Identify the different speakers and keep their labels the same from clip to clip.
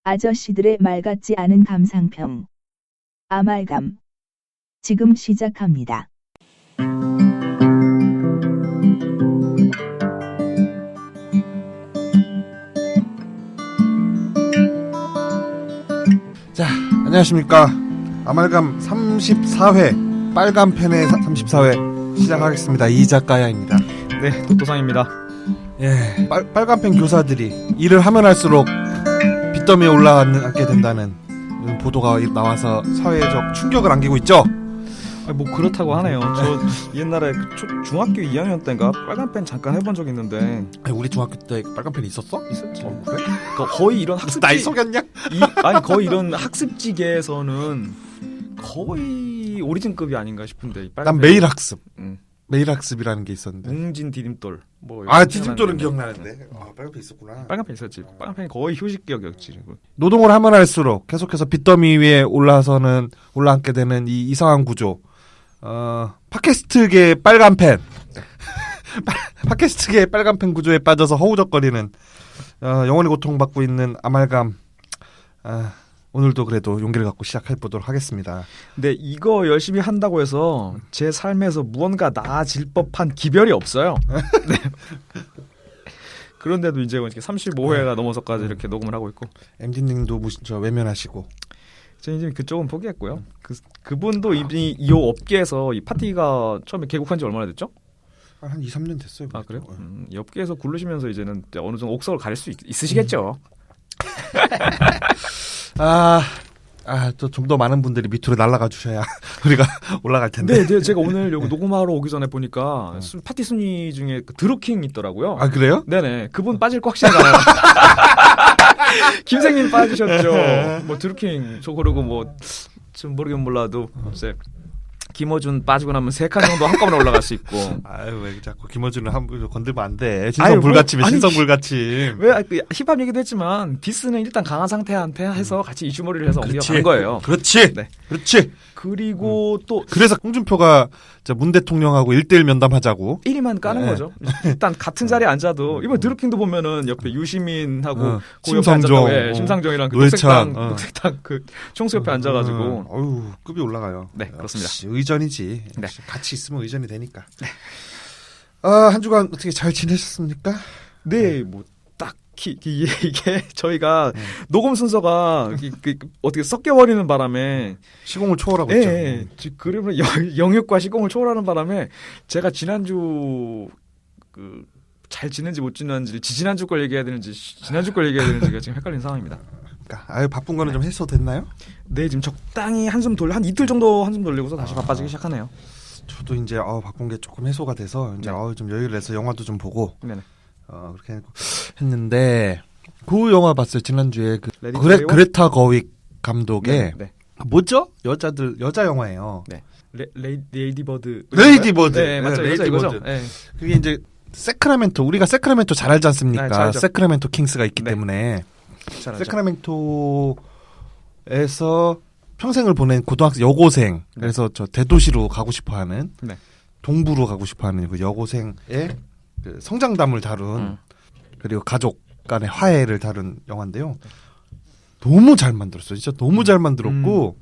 Speaker 1: 아저씨들의 말 같지 않은 감상평. 아말감. 지금 시작합니다.
Speaker 2: 자, 안녕하십니까. 아말감 34회, 빨간 펜의 34회 시작하겠습니다. 이작가야입니다.
Speaker 3: 네, 도토상입니다.
Speaker 2: 예, 빨간 펜 교사들이 일을 하면 할수록 빚더미에 올라앉게 된다는 보도가 나와서 사회적 충격을 안기고 있죠.
Speaker 3: 뭐 그렇다고 하네요. 저 옛날에 중학교 2학년 때인가 빨간펜 잠깐 해본 적 있는데.
Speaker 2: 아니, 우리 중학교 때 빨간 펜 있었어?
Speaker 3: 있었지.
Speaker 2: 그래?
Speaker 3: 그러니까 거의 이런 학습지
Speaker 2: 나이 속였냐?
Speaker 3: 거의 이런 학습지계에서는 거의 오리진급이 아닌가 싶은데.
Speaker 2: 난 매일 학습.
Speaker 3: 응.
Speaker 2: 매일 학습이라는 게 있었는데.
Speaker 3: 웅진 디딤돌. 뭐
Speaker 2: 디딤돌은 기억나는데. 빨간 펜 있었구나.
Speaker 3: 빨간펜 있었지. 빨간펜이 거의 휴식격이었지.
Speaker 2: 노동을 하면 할수록 계속해서 빚더미 위에 올라앉게 되는 이 이상한 구조. 팟캐스트계의 빨간 펜. 팟캐스트계의 빨간 펜 구조에 빠져서 허우적거리는 영원히 고통받고 있는 아말감. 오늘도 그래도 용기를 갖고 시작해보도록 하겠습니다.
Speaker 3: 근데 이거 열심히 한다고 해서 제 삶에서 무언가 나아질 법한 기별이 없어요. 네. 그런데도 이제 35회가 넘어서까지 이렇게 녹음을 하고 있고.
Speaker 2: MD님도 외면하시고.
Speaker 3: 이제 그쪽은 포기했고요. 그분도 이미 이 업계에서 이 파티가 처음에 개국한 지 얼마나 됐죠?
Speaker 2: 한 2, 3년 됐어요.
Speaker 3: 아, 그래요? 이 업계에서 굴르시면서 이제는 어느 정도 옥석을 가릴 수 있으시겠죠.
Speaker 2: 또 좀 더 많은 분들이 밑으로 날아가 주셔야 우리가 올라갈 텐데.
Speaker 3: 네, 제가 오늘 여기 녹음하러 오기 전에 보니까 파티 순위 중에 드루킹 있더라고요.
Speaker 2: 아, 그래요?
Speaker 3: 네네. 그분 빠질 거 확실히 나요. 김생님 빠지셨죠. 뭐 드루킹 저 그러고 뭐 좀 모르긴 몰라도 이제 김어준 빠지고 나면 3칸 정도 한꺼번에 올라갈 수 있고.
Speaker 2: 아유, 왜 자꾸 김어준을 함부로 건들면 안 돼. 신성불가침이야, 신성불가침.
Speaker 3: 왜 힙합 얘기도 했지만 디스는 일단 강한 상태한테 해서 같이 이슈머리를 해서 옮겨가는 거예요.
Speaker 2: 그렇지.
Speaker 3: 네.
Speaker 2: 그렇지.
Speaker 3: 그리고 또
Speaker 2: 그래서 홍준표가 문 대통령하고 1대1 면담하자고
Speaker 3: 1위만 까는 거죠. 일단 같은 자리에 앉아도 이번 드루킹도 보면은 옆에 유시민하고
Speaker 2: 심상정,
Speaker 3: 심상정이랑 녹색당 총수 옆에 앉아가지고
Speaker 2: 어휴, 급이 올라가요.
Speaker 3: 네, 그렇습니다.
Speaker 2: 역시 의전이지.
Speaker 3: 네.
Speaker 2: 같이 있으면 의전이 되니까. 네. 한 주간 어떻게 잘 지내셨습니까?
Speaker 3: 네, 뭐 딱히 이게 저희가 녹음 순서가 어떻게 섞여버리는 바람에
Speaker 2: 시공을 초월하고 있죠.
Speaker 3: 네, 그러면 영역과 시공을 초월하는 바람에 제가 지난주 잘 지낸지 못 지낸지 지난주 걸 얘기해야 되는지 지난주 걸 얘기해야 되는지가 지금 헷갈리는 상황입니다.
Speaker 2: 그러니까 바쁜 거는 좀 해소도 됐나요?
Speaker 3: 네, 지금 적당히 한 이틀 정도 한숨 돌리고서 다시 바빠지기 시작하네요.
Speaker 2: 저도 이제 바쁜 게 조금 해소가 돼서 이제 좀 여유를 내서 영화도 좀 보고
Speaker 3: 네네.
Speaker 2: 그렇게 했는데 그 영화 봤어요. 지난주에 그레타 거윅 감독의
Speaker 3: 네.
Speaker 2: 뭐죠? 여자 영화예요.
Speaker 3: 네. 레이디버드.
Speaker 2: 네,
Speaker 3: 맞죠. 이거죠. 네.
Speaker 2: 그게 이제 세크라멘토, 우리가 세크라멘토 잘 알지 않습니까?
Speaker 3: 네, 잘 알죠.
Speaker 2: 세크라멘토 킹스가 있기
Speaker 3: 네.
Speaker 2: 때문에
Speaker 3: 잘 알죠.
Speaker 2: 세크라멘토에서 평생을 보낸 고등학생 여고생, 그래서 저 대도시로 가고 싶어하는 동부로 가고 싶어하는 그 여고생의 그 성장담을 다룬 그리고 가족 간의 화해를 다룬 영화인데요. 너무 잘 만들었어요. 진짜 너무 잘 만들었고,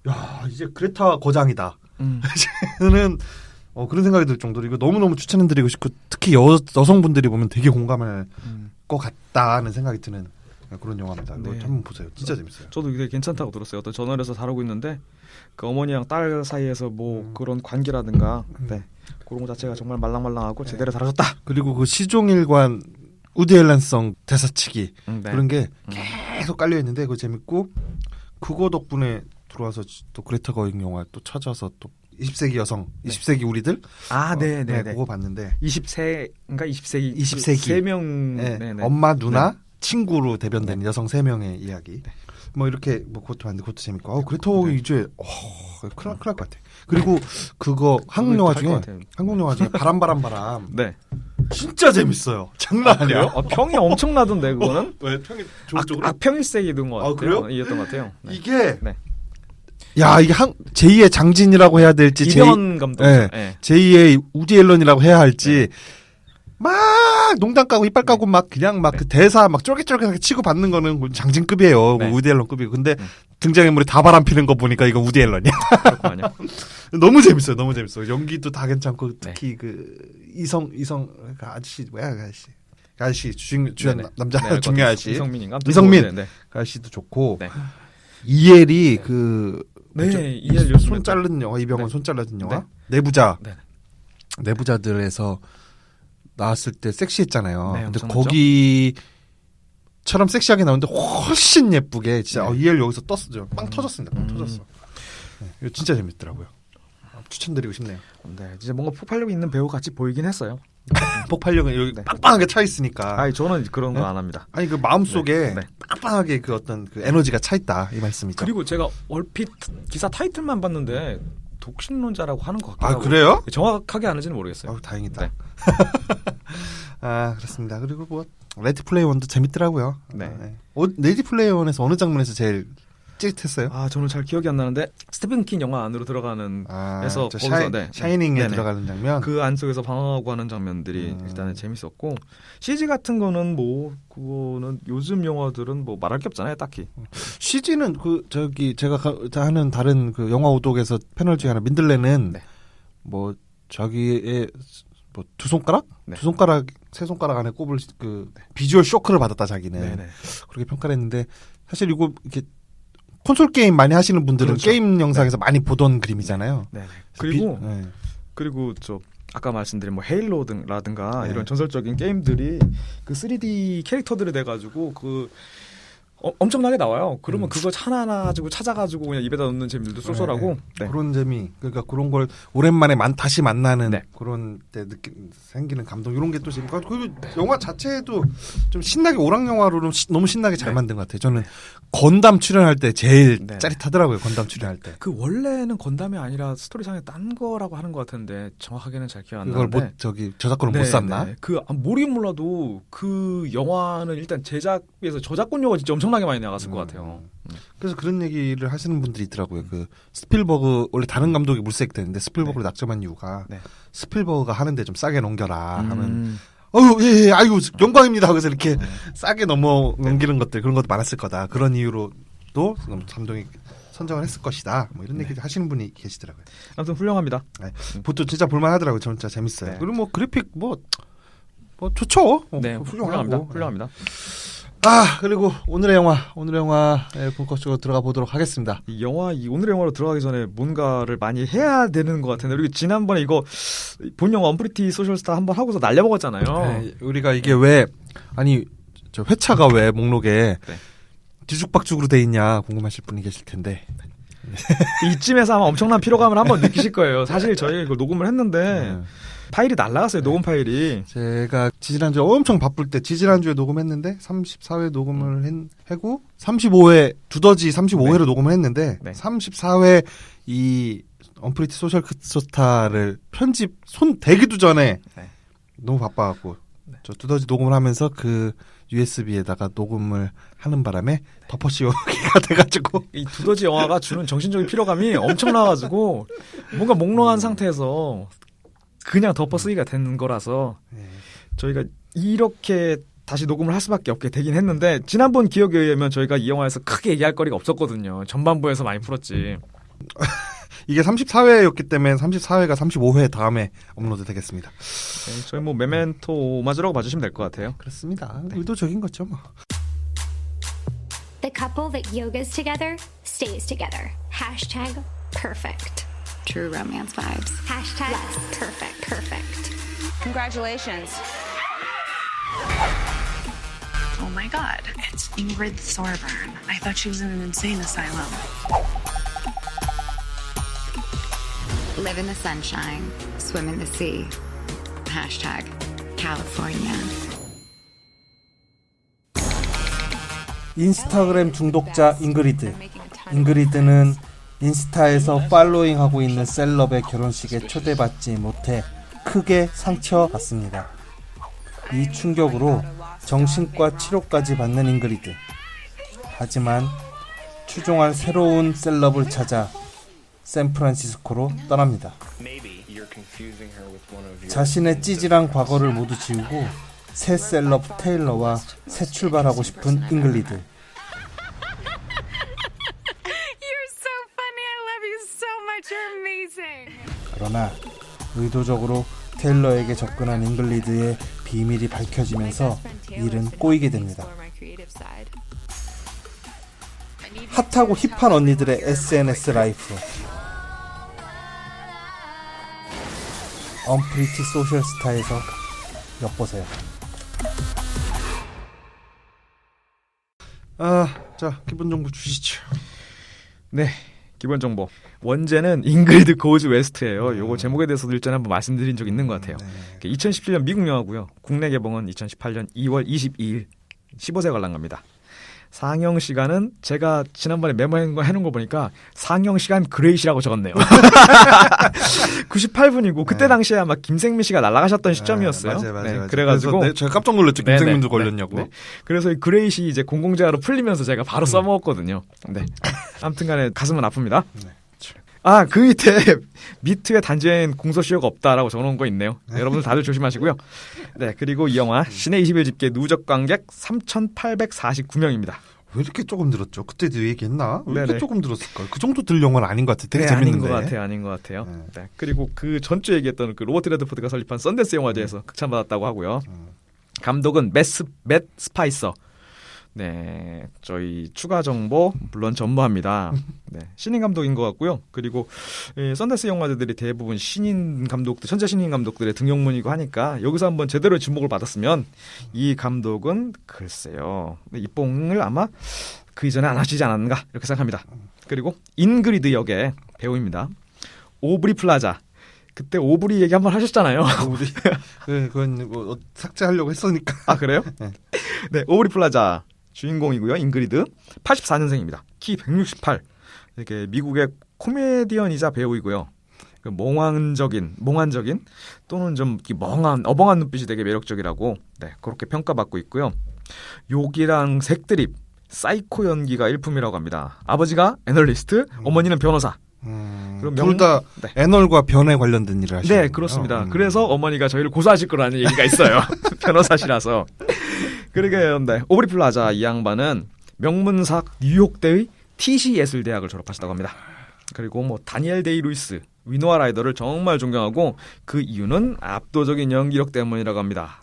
Speaker 2: 야, 이제 그레타 거장이다. 저는 그런 생각이 들 정도로 이거 너무너무 추천해드리고 싶고, 특히 여성분들이 보면 되게 공감할 것 같다는 생각이 드는 그런 영화입니다. 네. 한번 보세요. 진짜 재밌어요.
Speaker 3: 저도 이게 괜찮다고 들었어요. 어떤 저널에서 다루고 있는데 그 어머니랑 딸 사이에서 그런 관계라든가 그런 거 자체가 정말 말랑말랑하고 제대로 다뤄졌다.
Speaker 2: 그리고 그 시종일관 우디 앨런성 대사치기 그런 게 계속 깔려 있는데 그거 재밌고, 그거 덕분에 들어와서 또 그레타 거윅 영화 또 찾아서 또 20세기 여성, 20세기 우리들 그거 봤는데
Speaker 3: 20세인가 20세기 3명
Speaker 2: 엄마, 누나, 친구로 대변되는 여성 3명의 이야기. 뭐 이렇게 그것도 봤는데 그것도 재밌고. 그레타 거윅 이제 큰일 날 것 같아. 그리고 그거 한국 영화 중에 바람
Speaker 3: 네.
Speaker 2: 진짜 재밌어요. 장난 아니야.
Speaker 3: 평이 엄청나던데 그거는.
Speaker 2: 왜 평이 좋은 쪽으로?
Speaker 3: 악평일색이던 것 같아요.
Speaker 2: 그래요?
Speaker 3: 이었던 것 같아요. 네.
Speaker 2: 이게 야, 이게 제2의 장진이라고 해야 될지
Speaker 3: 이병헌 감독.
Speaker 2: 제2의 우디 앨런이라고 해야 할지 막 농담 까고 이빨 까고 막 그냥 막 그 대사 막 쫄깃쫄깃하게 치고 받는 거는 장진급이에요.
Speaker 3: 네.
Speaker 2: 우디 앨런급이고. 근데 등장인물이 다 바람 피는 거 보니까 이건 우디 앨런이야.
Speaker 3: 그렇군요.
Speaker 2: 너무 재밌어요. 너무 재밌어. 연기도 다 괜찮고 특히 그 이성 그 아저씨 뭐야 그 아저씨 주연 남자 중요 아저씨
Speaker 3: 이성민인가?
Speaker 2: 이성민
Speaker 3: 네.
Speaker 2: 그 아저씨도 좋고
Speaker 3: 네.
Speaker 2: 이엘이 그
Speaker 3: 이엘
Speaker 2: 손 자른 영화 이병헌 손 자른 영화
Speaker 3: 네.
Speaker 2: 내부자
Speaker 3: 네.
Speaker 2: 내부자들에서 나왔을 때 섹시했잖아요.
Speaker 3: 네,
Speaker 2: 근데
Speaker 3: 엄청났죠?
Speaker 2: 거기처럼 섹시하게 나오는데 훨씬 예쁘게 진짜
Speaker 3: 네.
Speaker 2: 이엘 여기서 떴어요. 빵 터졌습니다. 빵 터졌어. 네, 이거 진짜 재밌더라고요. 추천드리고 싶네요.
Speaker 3: 네, 진짜 뭔가 폭발력 있는 배우 같이 보이긴 했어요.
Speaker 2: 폭발력은 여기
Speaker 3: 네.
Speaker 2: 빵빵하게 차 있으니까.
Speaker 3: 아니 저는 그런 거
Speaker 2: 네?
Speaker 3: 안 합니다.
Speaker 2: 아니 그 마음 속에
Speaker 3: 네, 네.
Speaker 2: 빵빵하게 그 어떤 그 에너지가 차 있다 이 말씀이죠.
Speaker 3: 그리고 제가 얼핏 기사 타이틀만 봤는데 독신론자라고 하는 것 같기도
Speaker 2: 아
Speaker 3: 하고.
Speaker 2: 그래요?
Speaker 3: 정확하게 아는지는 모르겠어요.
Speaker 2: 아우 다행이다.
Speaker 3: 네.
Speaker 2: 아 그렇습니다. 그리고 뭐 레디 플레이 원도 재밌더라고요.
Speaker 3: 네.
Speaker 2: 레디 플레이 원에서 어느 장면에서 제일 찌릿했어요?
Speaker 3: 아 저는 잘 기억이 안 나는데 스티븐 킹 영화 안으로 들어가는 에서
Speaker 2: 저
Speaker 3: 거기서 네.
Speaker 2: 샤이닝에
Speaker 3: 네네.
Speaker 2: 들어가는 장면.
Speaker 3: 그 안속에서 방황하고 하는 장면들이 일단은 재밌었고 CG 같은 거는 뭐 그거는 요즘 영화들은 뭐 말할 게 없잖아요 딱히.
Speaker 2: CG는 그 저기 제가 하는 다른 그 영화 오독에서 패널 중에 하나 민들레는
Speaker 3: 네.
Speaker 2: 뭐 자기의 뭐 두 손가락?
Speaker 3: 네.
Speaker 2: 두 손가락 세 손가락 안에 꼽을 그 비주얼 쇼크를 받았다 자기는.
Speaker 3: 네네.
Speaker 2: 그렇게 평가를 했는데 사실 이거 이렇게 콘솔 게임 많이 하시는 분들은
Speaker 3: 그렇죠.
Speaker 2: 게임 영상에서 많이 보던 그림이잖아요.
Speaker 3: 네네. 그리고
Speaker 2: 네.
Speaker 3: 그리고 저 아까 말씀드린 뭐 헤일로라든가
Speaker 2: 네.
Speaker 3: 이런 전설적인 게임들이 그 3D 캐릭터들이 돼가지고 그 엄청나게 나와요. 그러면 그거 하나하나 가지고 찾아가지고 그냥 입에다 넣는 재미들도 쏠쏠하고. 네.
Speaker 2: 그런 재미, 그러니까 그런 걸 오랜만에 다시 만나는
Speaker 3: 네.
Speaker 2: 그런 때 생기는 감동 이런 게 또 재밌고 그리고 영화 자체도 좀 신나게 오락 영화로 너무 신나게 잘
Speaker 3: 네.
Speaker 2: 만든 것 같아요. 저는 건담 출연할 때 제일
Speaker 3: 네.
Speaker 2: 짜릿하더라고요. 건담 출연할 때.
Speaker 3: 그 원래는 건담이 아니라 스토리상에 딴 거라고 하는 것 같은데 정확하게는 잘 기억 안
Speaker 2: 그걸
Speaker 3: 나는데.
Speaker 2: 저작권을 못 샀나?
Speaker 3: 네. 모르긴 몰라도 그 영화는 일단 제작비에서 저작권료가 진짜 엄청나게 많이 나갔을 것 같아요.
Speaker 2: 그래서 그런 얘기를 하시는 분들이 있더라고요. 그 스필버그 원래 다른 감독이 물색됐는데 스필버그를 낙점한 이유가
Speaker 3: 네.
Speaker 2: 스필버그가 하는데 좀 싸게 넘겨라 하면 예, 아이고 영광입니다. 그래서 이렇게 싸게 넘기는 것들 그런 것도 많았을 거다. 그런 이유로도 감독이 선정을 했을 것이다. 뭐 이런 얘기 하시는 분이 계시더라고요.
Speaker 3: 아무튼 훌륭합니다.
Speaker 2: 네. 보통 진짜 볼만하더라고요. 저는 진짜 재밌어요.
Speaker 3: 네.
Speaker 2: 그리고 뭐 그래픽 뭐 좋죠.
Speaker 3: 네, 훌륭합니다.
Speaker 2: 아 그리고 오늘의 영화에 본격적으로 들어가 보도록 하겠습니다.
Speaker 3: 이 오늘의 영화로 들어가기 전에 뭔가를 많이 해야 되는 것 같은데 우리 지난번에 이거 본 영화 언프리티 소셜스타 한번 하고서 날려먹었잖아요.
Speaker 2: 네, 우리가 이게 저 회차가 왜 목록에 뒤죽박죽으로 돼 있냐 궁금하실 분이 계실 텐데
Speaker 3: 이쯤에서 아마 엄청난 피로감을 한번 느끼실 거예요. 사실 저희 이걸 녹음을 했는데 파일이 날라갔어요. 녹음 파일이.
Speaker 2: 제가 지지난주에 엄청 바쁠 때 지지난주에 녹음했는데 34회 녹음을 하고 35회 두더지 35회로 녹음을 했는데 34회 이 언프리티 소셜 스타를 편집 손 대기도 전에 너무 바빠갖고 저 두더지 녹음을 하면서 그 USB에다가 녹음을 하는 바람에 덮어씌우기가 돼가지고
Speaker 3: 이 두더지 영화가 주는 정신적인 피로감이 엄청나가지고 뭔가 몽롱한 상태에서 그냥 덮어 쓰기가 된 거라서 저희가 이렇게 다시 녹음을 할 수밖에 없게 되긴 했는데 지난번 기억에 의하면 저희가 이 영화에서 크게 얘기할 거리가 없었거든요. 전반부에서 많이 풀었지.
Speaker 2: 이게 34회였기 때문에 34회가 35회 다음에 업로드 되겠습니다.
Speaker 3: 네, 저희 뭐 메멘토 오마주라고 봐주시면 될 것 같아요.
Speaker 2: 그렇습니다. 의도적인 거죠 뭐.
Speaker 4: The couple that yogas together stays together. Hashtag perfect.
Speaker 5: True romance vibes.
Speaker 4: Hashtag less perfect.
Speaker 6: Congratulations.
Speaker 5: Oh my god, it's Ingrid Thorburn. I thought she was in an insane asylum. Live in the sunshine, swim in the sea. Hashtag California.
Speaker 2: 인스타그램 중독자 잉그리드. 잉그리드는 인스타에서 팔로잉하고 있는 셀럽의 결혼식에 초대받지 못해 크게 상처받습니다. 이 충격으로 정신과 치료까지 받는 잉그리드. 하지만 추종할 새로운 셀럽을 찾아 샌프란시스코로 떠납니다. 자신의 찌질한 과거를 모두 지우고 새 셀럽 테일러와 새 출발하고 싶은 잉글리드.
Speaker 5: You're so funny. I love you so much. You're amazing.
Speaker 2: 그러나 의도적으로 테일러에게 접근한 잉글리드의 비밀이 밝혀지면서 일은 꼬이게 됩니다. 핫하고 힙한 언니들의 SNS 라이프. 언프리티 소셜 스타에서 엿보세요. 자, 기본 정보 주시죠.
Speaker 3: 네. 기본 정보. 원제는 잉글리드 고즈 웨스트예요. 요거 제목에 대해서도 일전에 한번 말씀드린 적 있는 것 같아요. 2017년 미국 영화고요. 국내 개봉은 2018년 2월 22일 15세 관람갑니다. 상영 시간은 제가 지난번에 메모해놓은 거 보니까 상영 시간 그레이시라고 적었네요. 98분이고 그때 당시에 아마 김생민 씨가 날아가셨던 시점이었어요.
Speaker 2: 맞아요.
Speaker 3: 그래가지고
Speaker 2: 제가 깜짝 놀랐죠. 김생민도 걸렸냐고.
Speaker 3: 네. 그래서 이 그레이시 이제 공공재화로 풀리면서 제가 바로 써먹었거든요. 네. 아무튼간에 가슴은 아픕니다. 그 밑에 단지엔 공소시효가 없다라고 적어놓은 거 있네요. 네, 여러분들 다들 조심하시고요. 네, 그리고 이 영화 시내 20일 집계 누적 관객 3,849명입니다.
Speaker 2: 왜 이렇게 조금 들었죠? 그때도 얘기했나? 왜 이렇게
Speaker 3: 네네.
Speaker 2: 조금 들었을까요? 그 정도 들 영화는 아닌 것 같아요. 되게 재밌는데.
Speaker 3: 아닌 것 같아요. 네. 그리고 그 전주 얘기했던 그 로버트 레드포드가 설립한 썬댄스 영화제에서 극찬받았다고 하고요. 감독은 맷 스파이서. 네, 저희 추가 정보 물론 전무합니다. 네, 신인 감독인 것 같고요. 그리고 썬댄스 영화제들이 대부분 신인 감독들, 천재 신인 감독들의 등용문이고 하니까 여기서 한번 제대로 주목을 받았으면 이 감독은 글쎄요, 입봉을 아마 그 이전에 안 하시지 않았는가 이렇게 생각합니다. 그리고 잉그리드 역의 배우입니다. 오브리 플라자. 그때 오브리 얘기 한번 하셨잖아요.
Speaker 2: 그건 뭐 삭제하려고 했으니까.
Speaker 3: 아, 그래요? 네, 오브리 플라자. 주인공이고요. 잉그리드 84년생입니다. 키 168. 이렇게 미국의 코미디언이자 배우이고요. 몽환적인 또는 좀 어벙한 눈빛이 되게 매력적이라고 그렇게 평가받고 있고요. 욕이랑 색드립, 사이코 연기가 일품이라고 합니다. 아버지가 애널리스트, 어머니는 변호사.
Speaker 2: 둘 다 애널과 변에 관련된 일을 하시는
Speaker 3: 네, 그렇습니다. 그래서 어머니가 저희를 고소하실 거라는 얘기가 있어요. 변호사시라서. 그러게, 오브리 플라자 이 양반은 명문사 뉴욕대의 TC 예술대학을 졸업하셨다고 합니다. 그리고 뭐 다니엘 데이 루이스, 위노아 라이더를 정말 존경하고 그 이유는 압도적인 연기력 때문이라고 합니다.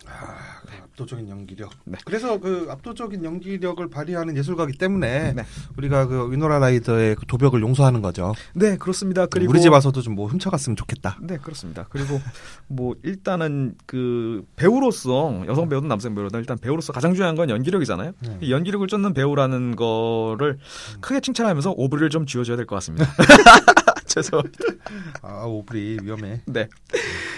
Speaker 2: 압도적인 연기력.
Speaker 3: 네.
Speaker 2: 그래서 그 압도적인 연기력을 발휘하는 예술가이기 때문에 우리가 그 위노라 라이더의 그 도벽을 용서하는 거죠.
Speaker 3: 네, 그렇습니다. 그리고
Speaker 2: 우리 집 와서도 좀 뭐 훔쳐갔으면 좋겠다.
Speaker 3: 네, 그렇습니다. 그리고 뭐 일단은 그 배우로서 여성 배우든 남성 배우든 일단 배우로서 가장 중요한 건 연기력이잖아요. 이 연기력을 쫓는 배우라는 거를 크게 칭찬하면서 오브리를 좀 쥐어줘야 될 것 같습니다. 죄송합니다.
Speaker 2: 오브리 위험해.
Speaker 3: 네.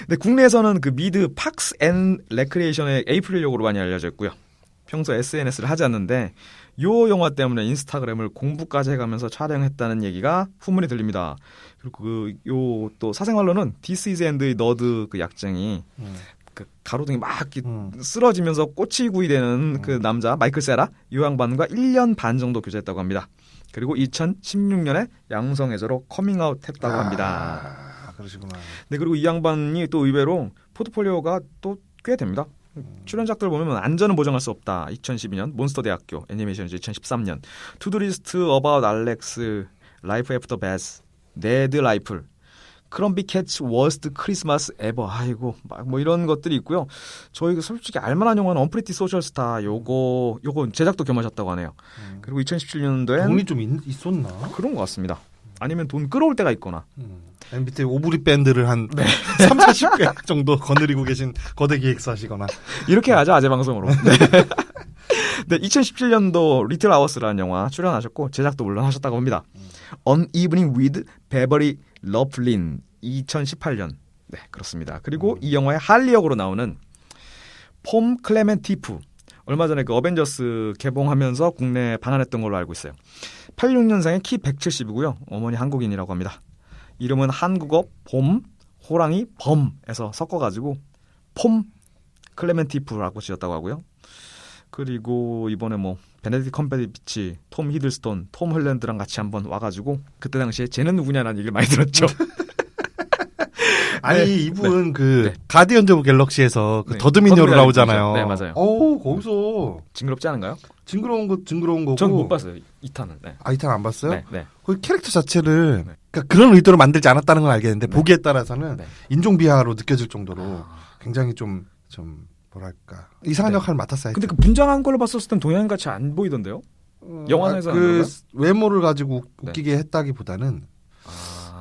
Speaker 3: 네, 국내에서는 그 미드 팍스 앤 레크리에이션의 에이프릴 역으로 많이 알려져 있고요. 평소 SNS를 하지 않는데 요 영화 때문에 인스타그램을 공부까지 해가면서 촬영했다는 얘기가 후문이 들립니다. 그리고 또 사생활로는 This is End의 너드 그 약쟁이 그 가로등이 막 쓰러지면서 꼬치구이 되는 그 남자 마이클 세라 요 양반과 1년 반 정도 교제했다고 합니다. 그리고 2016년에 양성애자로 커밍아웃 했다고 합니다.
Speaker 2: 그러시구나.
Speaker 3: 네, 그리고 이 양반이 또 의외로 포트폴리오가 또 꽤 됩니다. 출연작들 보면 안전은 보장할 수 없다. 2012년 몬스터 대학교 애니메이션이죠. 2013년 투두 리스트 어바웃 알렉스 라이프 애프터 베스 네드 라이플 크럼비 캐츠 워스트 크리스마스 에버 아이고 막 뭐 이런 것들이 있고요. 저희가 솔직히 알만한 영화는 언프리티 소셜 스타 요거 제작도 겸하셨다고 하네요. 그리고 2017년도에
Speaker 2: 돈이 좀 있었나?
Speaker 3: 그런 것 같습니다. 아니면 돈 끌어올 때가 있거나.
Speaker 2: 밑에 오브리 밴드를 한 3, 40개 정도 거느리고 계신 거대 기획사시거나.
Speaker 3: 이렇게 하죠, 아재 방송으로. 네, 2017년도 리틀 아워스라는 영화 출연하셨고 제작도 물론 하셨다고 합니다. On Evening with Beverly Loughlin 2018년. 네, 그렇습니다. 그리고 이 영화의 할리 역으로 나오는 폼 클레멘티프. 얼마 전에 그 어벤져스 개봉하면서 국내에 방한했던 걸로 알고 있어요. 86년생에 키 170이고요. 어머니 한국인이라고 합니다. 이름은 한국어 봄, 호랑이 범에서 섞어가지고 폼 클레멘티프라고 지었다고 하고요. 그리고 이번에 뭐 베네딕트 컴배비치, 톰 히들스톤, 톰 홀랜드랑 같이 한번 와가지고 그때 당시에 쟤는 누구냐라는 얘기를 많이 들었죠.
Speaker 2: 아니
Speaker 3: 네.
Speaker 2: 이분
Speaker 3: 네.
Speaker 2: 그
Speaker 3: 네.
Speaker 2: 가디언즈 오브 갤럭시에서 그
Speaker 3: 네.
Speaker 2: 더드미녀로
Speaker 3: 더드미녀
Speaker 2: 나오잖아요.
Speaker 3: 네, 맞아요.
Speaker 2: 거기서
Speaker 3: 징그럽지 않은가요?
Speaker 2: 징그러운 거고.
Speaker 3: 전 못 봤어요. 2탄은. 네.
Speaker 2: 아이탄 안 봤어요?
Speaker 3: 네. 네.
Speaker 2: 그 캐릭터 자체를
Speaker 3: 네.
Speaker 2: 그러니까 그런 의도로 만들지 않았다는 건 알겠는데
Speaker 3: 네.
Speaker 2: 보기에 따라서는
Speaker 3: 네.
Speaker 2: 인종 비하로 느껴질 정도로
Speaker 3: 아.
Speaker 2: 굉장히 좀 뭐랄까 이상한
Speaker 3: 네.
Speaker 2: 역할을 맡았어요.
Speaker 3: 근데 그 분장한 걸로 봤었을 땐 동양같이 안 보이던데요? 영화상에서는
Speaker 2: 그
Speaker 3: 그런가요?
Speaker 2: 외모를 가지고
Speaker 3: 네.
Speaker 2: 웃기게 했다기보다는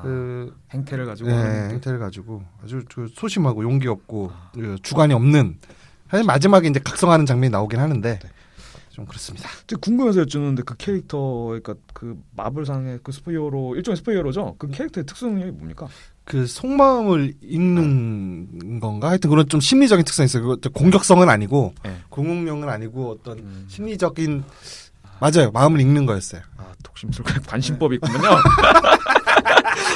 Speaker 3: 그 행태를 가지고
Speaker 2: 네,
Speaker 3: 하는
Speaker 2: 행태를 가지고 아주 소심하고 용기 없고 주관이 없는. 사실 마지막에 이제 각성하는 장면이 나오긴 하는데 좀 그렇습니다.
Speaker 3: 궁금해서 여쭈는데 그 캐릭터 그러니까 그 마블상의 그 슈퍼히어로 일종의 슈퍼히어로죠. 그 캐릭터의 특수 능력이 뭡니까?
Speaker 2: 그 속마음을 읽는 건가? 하여튼 그런 좀 심리적인 특성이 있어요. 그거 공격성은 아니고
Speaker 3: 네.
Speaker 2: 공격력은 아니고 어떤 심리적인 맞아요. 마음을 읽는 거였어요.
Speaker 3: 아, 독심술과 관심법이 있군요.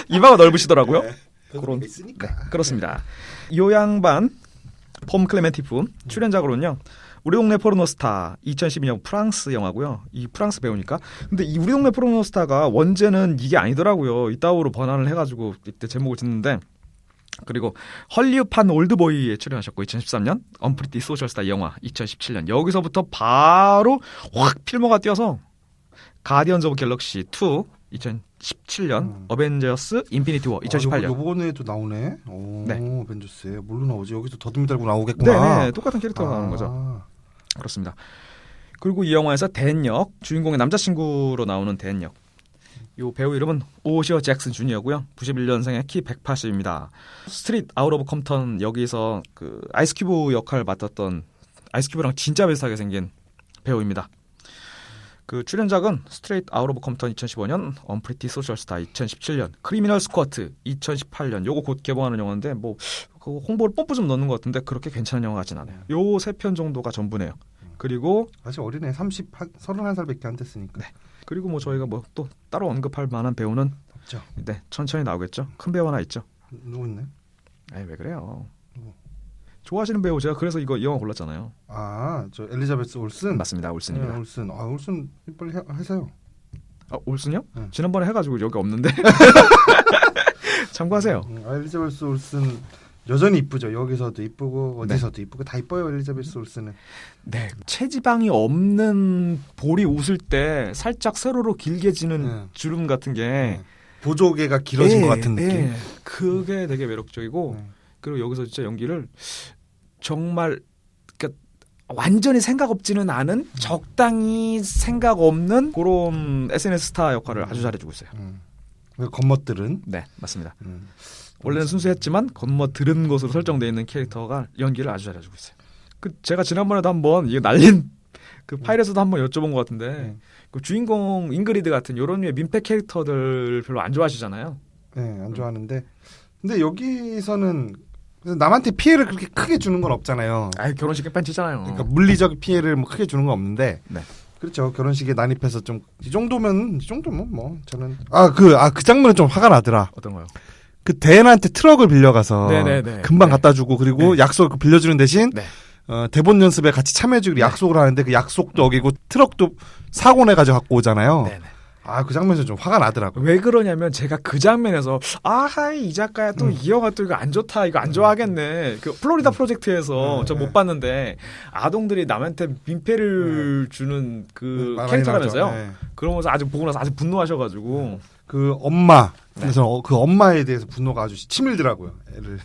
Speaker 3: 이마가 넓으시더라고요.
Speaker 2: 그런 게 있으니까.
Speaker 3: 그렇습니다. 이 양반 폼 클레멘티프 출연작으로는요. 우리 동네 포르노스타 2012년 프랑스 영화고요. 이 프랑스 배우니까. 근데 이 우리 동네 포르노스타가 원제는 이게 아니더라고요. 이따오로 번안을 해가지고 이때 제목을 짓는데 그리고 헐리우드판 올드보이에 출연하셨고 2013년 언프리티 소셜스타 영화 2017년 여기서부터 바로 확 필모가 뛰어서 가디언즈 오브 갤럭시 2 2017년 어벤져스 인피니티 워 2018년
Speaker 2: 요번에도 나오네. 오,
Speaker 3: 네.
Speaker 2: 어벤져스에 뭘로 나오지? 여기서 더듬이 달고 나오겠구나.
Speaker 3: 네네 똑같은 캐릭터가 나오는 거죠. 그렇습니다. 그리고 이 영화에서 댄 역, 주인공의 남자친구로 나오는 댄 역. 이 배우 이름은 오시어 잭슨 주니어고요. 91년생에 키 180입니다. 스트릿 아웃 오브 컴턴 여기서 그 아이스큐브 역할을 맡았던 아이스큐브랑 진짜 비슷하게 생긴 배우입니다. 그 출연작은 스트레이트 아웃 오브 컴턴 2015년, 언프리티 소셜스타 2017년, 크리미널 스쿼트 2018년. 요거 곧 개봉하는 영화인데 뭐 그 홍보를 뽐뿌 좀 넣는 것 같은데 그렇게 괜찮은 영화 같진 않아요. 요 3편 정도가 전부네요. 그리고
Speaker 2: 아직 어리네. 31살밖에 안 됐으니까.
Speaker 3: 네. 그리고 뭐 저희가 뭐 또 따로 언급할 만한 배우는
Speaker 2: 없죠.
Speaker 3: 네, 천천히 나오겠죠. 큰 배우 하나 있죠.
Speaker 2: 누구 있네?
Speaker 3: 에이, 왜 그래요?
Speaker 2: 누구?
Speaker 3: 좋아하시는 배우 제가 그래서 이 영화 골랐잖아요.
Speaker 2: 아, 저 엘리자베스 올슨.
Speaker 3: 맞습니다. 올슨입니다.
Speaker 2: 네, 올슨. 아, 올슨 빨리 하세요.
Speaker 3: 아, 올슨요?
Speaker 2: 네.
Speaker 3: 지난번에 해가지고 여기 없는데 참고하세요.
Speaker 2: 엘리자베스 올슨 여전히 이쁘죠. 여기서도 이쁘고 어디서도 이쁘고 다 이뻐요. 엘리자베스 올슨은.
Speaker 3: 네, 체지방이 없는 볼이 웃을 때 살짝 세로로 길게 지는 주름 같은 게
Speaker 2: 보조개가 길어진 것 같은 느낌.
Speaker 3: 그게 되게 매력적이고 그리고 여기서 진짜 연기를 정말 그러니까 완전히 생각 없지는 않은 적당히 생각 없는 그런 SNS 스타 역할을 아주 잘해주고 있어요.
Speaker 2: 겉멋들은.
Speaker 3: 네, 맞습니다. 원래는 순수했지만 겉멋들은 것으로 설정되어 있는 캐릭터가 연기를 아주 잘해주고 있어요. 그 제가 지난번에도 한번 이게 날린 그 파일에서도 한번 여쭤본 것 같은데 그 주인공 잉그리드 같은 이런 류의 민폐 캐릭터들 별로 안 좋아하시잖아요.
Speaker 2: 네, 안 좋아하는데 근데 여기서는 남한테 피해를 그렇게 크게 주는 건 없잖아요.
Speaker 3: 아, 결혼식에 뺀치잖아요.
Speaker 2: 그러니까 물리적 피해를 뭐 크게 주는 건 없는데.
Speaker 3: 네.
Speaker 2: 그렇죠. 결혼식에 난입해서 좀 이 정도면 뭐 저는 그 장면은 좀 화가 나더라.
Speaker 3: 어떤 거요?
Speaker 2: 그 댄한테 트럭을 빌려가서
Speaker 3: 네네네.
Speaker 2: 금방
Speaker 3: 네.
Speaker 2: 갖다 주고 그리고 약속을 빌려주는 대신
Speaker 3: 네.
Speaker 2: 대본 연습에 같이 참여해주기로 약속을 하는데 그 약속도 어기고 트럭도 사고 내가지고 갖고 오잖아요.
Speaker 3: 네네.
Speaker 2: 아, 그 장면에서 좀 화가 나더라고요.
Speaker 3: 왜 그러냐면 제가 그 장면에서 이 작가야 또 이 영화 또 이거 안 좋다 이거 안 좋아하겠네. 그 플로리다 프로젝트에서 저 못 봤는데 아동들이 남한테 민폐를 주는 그 캐릭터라면서요.
Speaker 2: 네.
Speaker 3: 그러면서 아주 보고 나서 아주 분노하셔가지고
Speaker 2: 그 엄마 그래서 그 엄마에 대해서 분노가 아주 치밀더라고요. 애를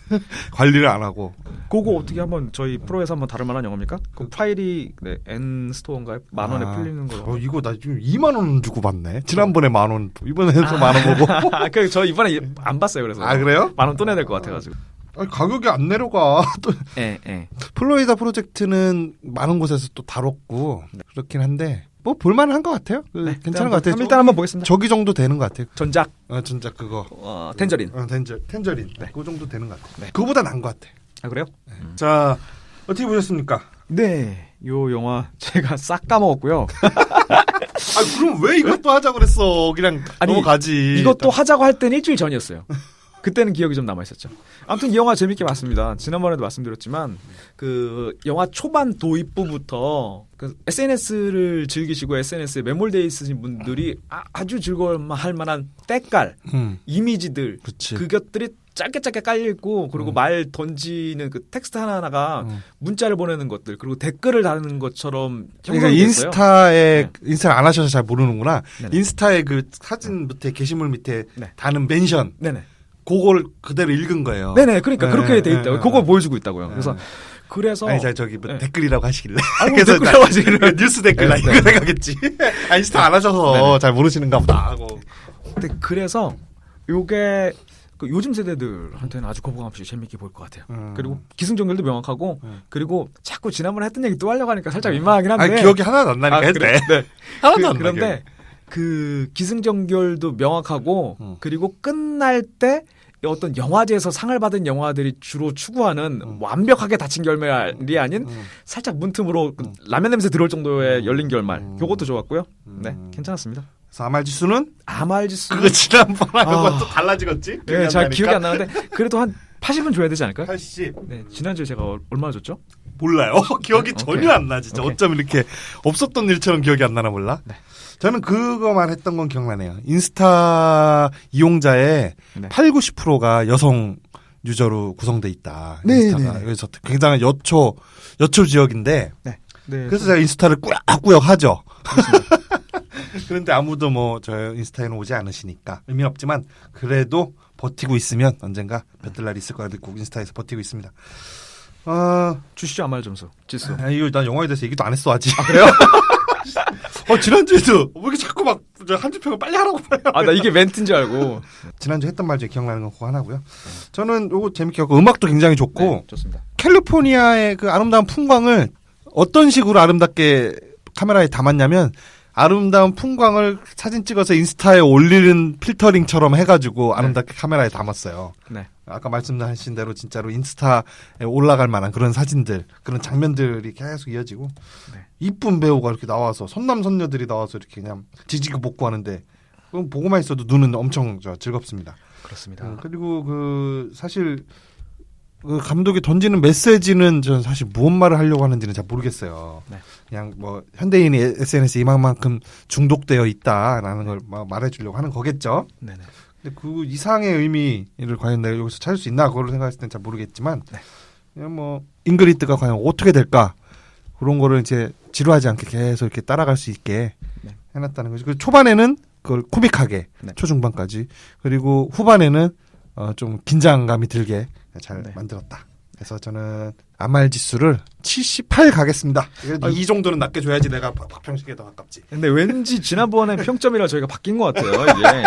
Speaker 2: 관리를 안 하고.
Speaker 3: 그거 어떻게 한번 저희 프로에서 한번 다룰 만한 영화입니까? 그 파일이 N 스토어인가요? 10,000원에 풀리는 거.
Speaker 2: 이거 나 지금 2만 원 주고 봤네. 지난번에 10,000원, 이번에도 10,000원 보고.
Speaker 3: 그 저 이번에 안 봤어요. 그래서.
Speaker 2: 아, 그래요?
Speaker 3: 10,000원 또 내야 될 것 같아가지고.
Speaker 2: 아니, 가격이 안 내려가. 또
Speaker 3: 예.
Speaker 2: 플로리다 프로젝트는 많은 곳에서 또 다뤘고 그렇긴 한데 뭐 볼만한 것 같아요. 괜찮은 것 같아요.
Speaker 3: 일단 한번 보겠습니다.
Speaker 2: 저기 정도 되는 것 같아요.
Speaker 3: 전작.
Speaker 2: 전작 그거.
Speaker 3: 텐저린.
Speaker 2: 텐저린. 그 정도 되는 것 같아요. 그거보다 나은 것 같아.
Speaker 3: 아, 그래요?
Speaker 2: 자, 어떻게 보셨습니까?
Speaker 3: 네, 요 영화 제가 싹 까먹었고요.
Speaker 2: 그럼 왜 이것도 하자고 그랬어? 그냥 넘어가지.
Speaker 3: 이것도 하자고 할 때는 일주일 전이었어요. 그때는 기억이 좀 남아있었죠. 아무튼 이 영화 재밌게 봤습니다. 지난번에도 말씀드렸지만 그 영화 초반 도입부부터 그 SNS를 즐기시고 SNS에 매몰되어 있으신 분들이 아주 즐거워할 만한 때깔, 이미지들
Speaker 2: 그치.
Speaker 3: 그것들이 짧게 깔려 있고 그리고 말 던지는 그 텍스트 하나하나가 문자를 보내는 것들 그리고 댓글을 다는 것처럼
Speaker 2: 그러니까
Speaker 3: 형성이 됐어요.
Speaker 2: 인스타를 안 하셔서 잘 모르는구나.
Speaker 3: 네네.
Speaker 2: 인스타에 그 사진 밑에 게시물 밑에
Speaker 3: 네.
Speaker 2: 다는 멘션.
Speaker 3: 네네.
Speaker 2: 그걸 그대로 읽은 거예요.
Speaker 3: 네네. 그러니까
Speaker 2: 네,
Speaker 3: 그렇게 돼 있다고.
Speaker 2: 네,
Speaker 3: 그거
Speaker 2: 네.
Speaker 3: 보여주고 있다고요. 그래서
Speaker 2: 아니 저기 뭐
Speaker 3: 네.
Speaker 2: 댓글이라고 하시길래.
Speaker 3: 아니,
Speaker 2: 그래서
Speaker 3: 댓글이라고 하시길래.
Speaker 2: 뉴스 댓글 나
Speaker 3: 네,
Speaker 2: 이거
Speaker 3: 네.
Speaker 2: 생각했지. 아, 인스타 안 하셔서
Speaker 3: 네네.
Speaker 2: 잘 모르시는가 보다 하고.
Speaker 3: 근데 그래서 요게 그 요즘 세대들한테는 아주 거부감 없이 재밌게 볼 것 같아요. 그리고 기승전결도 명확하고 그리고 자꾸 지난번에 했던 얘기 또 하려고 하니까 살짝 민망하긴 한데.
Speaker 2: 아니 기억이 하나도 안 나니까
Speaker 3: 그래?
Speaker 2: 했대.
Speaker 3: 네.
Speaker 2: 하나도 안
Speaker 3: 그런데
Speaker 2: 나게.
Speaker 3: 그 기승전결도 명확하고 그리고 끝날 때 어떤 영화제에서 상을 받은 영화들이 주로 추구하는 완벽하게 닫힌 결말이 아닌 살짝 문틈으로 라면 냄새 들어올 정도의 열린 결말. 요것도 좋았고요. 네, 괜찮았습니다.
Speaker 2: 그래서 아말지수는?
Speaker 3: 아말지수.
Speaker 2: 그거 지난번하고 또 달라지겠지?
Speaker 3: 네, 잘 기억이 안 나는데 그래도 한 80은 줘야 되지 않을까요?
Speaker 2: 80.
Speaker 3: 네, 지난주에 제가 얼마나 줬죠?
Speaker 2: 몰라요. 기억이
Speaker 3: 오케이.
Speaker 2: 전혀 안 나, 진짜.
Speaker 3: 오케이.
Speaker 2: 어쩜 이렇게 없었던 일처럼 기억이 안 나나 몰라?
Speaker 3: 네.
Speaker 2: 저는 그거만 했던 건 기억나네요. 인스타 이용자의
Speaker 3: 네.
Speaker 2: 8, 90%가 여성 유저로 구성돼 있다.
Speaker 3: 네,
Speaker 2: 인스타가.
Speaker 3: 네, 네.
Speaker 2: 그래서 굉장히 여초 지역인데.
Speaker 3: 네. 네.
Speaker 2: 그래서 제가 인스타를 꾸역꾸역 하죠. 그런데 아무도 뭐 저 인스타에는 오지 않으시니까 의미는 없지만 그래도 버티고 있으면 언젠가 볕들 날이 있을 거라 듣고 인스타에서 버티고 있습니다.
Speaker 3: 주시죠 아말 점수 지수.
Speaker 2: 이거 난 영화에 대해서 얘기도 안 했어 아직.
Speaker 3: 그래요?
Speaker 2: 지난주에도 왜 이렇게 자꾸 막 한 줄 평을 빨리 하라고 말해요.
Speaker 3: 아, 나 이게 멘트인 줄 알고.
Speaker 2: 지난주 했던 말 중에 기억나는 건 그거 하나고요. 저는 요거 재밌게 하고 음악도 굉장히 좋고
Speaker 3: 네, 좋습니다.
Speaker 2: 캘리포니아의 그 아름다운 풍광을 어떤 식으로 아름답게 카메라에 담았냐면 아름다운 풍광을 사진 찍어서 인스타에 올리는 필터링처럼 해가지고 아름답게 카메라에 담았어요.
Speaker 3: 네.
Speaker 2: 아까 말씀하신 대로 진짜로 인스타에 올라갈 만한 그런 사진들, 그런 장면들이 계속 이어지고
Speaker 3: 네.
Speaker 2: 이쁜 배우가 이렇게 나와서 선남선녀들이 나와서 이렇게 그냥 지지고 볶고하는데 그럼 보고만 있어도 눈은 엄청 즐겁습니다.
Speaker 3: 그렇습니다.
Speaker 2: 그리고 사실 그 감독이 던지는 메시지는 전 사실 무슨 말을 하려고 하는지는 잘 모르겠어요. 네. 그냥 뭐 현대인이 SNS에 이만큼 중독되어 있다라는 걸 말해주려고 하는 거겠죠.
Speaker 3: 네네.
Speaker 2: 근데 그 이상의 의미를 과연 내가 여기서 찾을 수 있나 그걸 생각했을 땐 잘 모르겠지만
Speaker 3: 네.
Speaker 2: 그냥 뭐 잉그리드가 과연 어떻게 될까 그런 거를 이제 지루하지 않게 계속 이렇게 따라갈 수 있게
Speaker 3: 네.
Speaker 2: 해놨다는 거죠. 그 초반에는 그걸 코믹하게
Speaker 3: 네.
Speaker 2: 초중반까지 그리고 후반에는 좀 긴장감이 들게 잘
Speaker 3: 네.
Speaker 2: 만들었다. 그래서 저는 아말 지수를 78 가겠습니다. 이 정도는 낮게 줘야지 내가 박평식에 더 가깝지.
Speaker 3: 근데 왠지 지난번에 평점이라 저희가 바뀐 것 같아요. 이게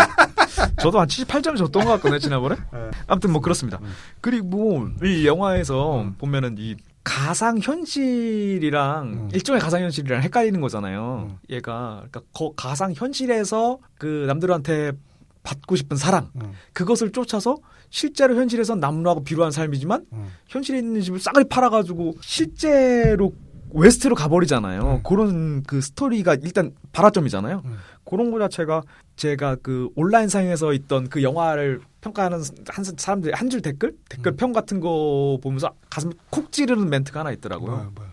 Speaker 3: 저도 한 78점 줬던 것 같거든요 지난번에.
Speaker 2: 네.
Speaker 3: 아무튼 뭐 그렇습니다. 그리고 이 영화에서 보면은 이 가상 현실이랑 일종의 가상 현실이랑 헷갈리는 거잖아요. 얘가 그러니까 가상 현실에서 그 남들한테 받고 싶은 사랑 그것을 쫓아서 실제로 현실에서 남루하고 비루한 삶이지만 현실에 있는 집을 싸그리 팔아가지고 실제로 웨스트로 가버리잖아요. 그런 그 스토리가 일단 발화점이잖아요. 그런 거 자체가 제가 그 온라인상에서 있던 그 영화를 평가하는 사람들의 한 줄 댓글 평 같은 거 보면서 가슴 콕 찌르는 멘트가 하나 있더라고요.
Speaker 2: 뭐야.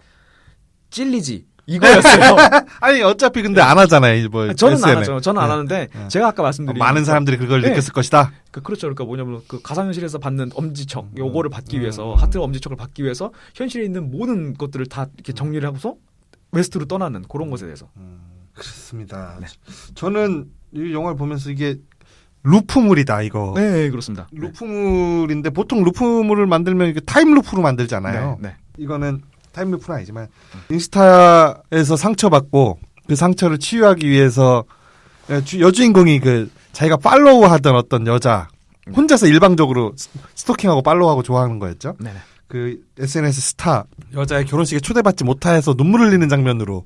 Speaker 3: 찔리지. 이거였어요.
Speaker 2: 아니 어차피 근데 안 하잖아요. 뭐
Speaker 3: 저는
Speaker 2: SNL.
Speaker 3: 안 하죠. 저는 안 하는데 제가 아까 말씀드린
Speaker 2: 많은 사람들이 그걸
Speaker 3: 네.
Speaker 2: 느꼈을 것이다.
Speaker 3: 그렇죠. 그러니까 뭐냐면 그 가상현실에서 받는 엄지척 요거를 받기 위해서 하트 엄지척을 받기 위해서 현실에 있는 모든 것들을 다 이렇게 정리를 하고서 웨스트로 떠나는 그런 것에 대해서.
Speaker 2: 그렇습니다.
Speaker 3: 네.
Speaker 2: 저는 이 영화를 보면서 이게 루프물이다 이거.
Speaker 3: 네, 그렇습니다.
Speaker 2: 루프물인데 보통 루프물을 만들면 이게 타임루프로 만들잖아요.
Speaker 3: 네.
Speaker 2: 이거는 타임루프는 아니지만 인스타에서 상처받고 그 상처를 치유하기 위해서 여주인공이 그 자기가 팔로우하던 어떤 여자 혼자서 일방적으로 스토킹하고 팔로우하고 좋아하는 거였죠.
Speaker 3: 네.
Speaker 2: 그 SNS 스타 여자의 결혼식에 초대받지 못해서 눈물 흘리는 장면으로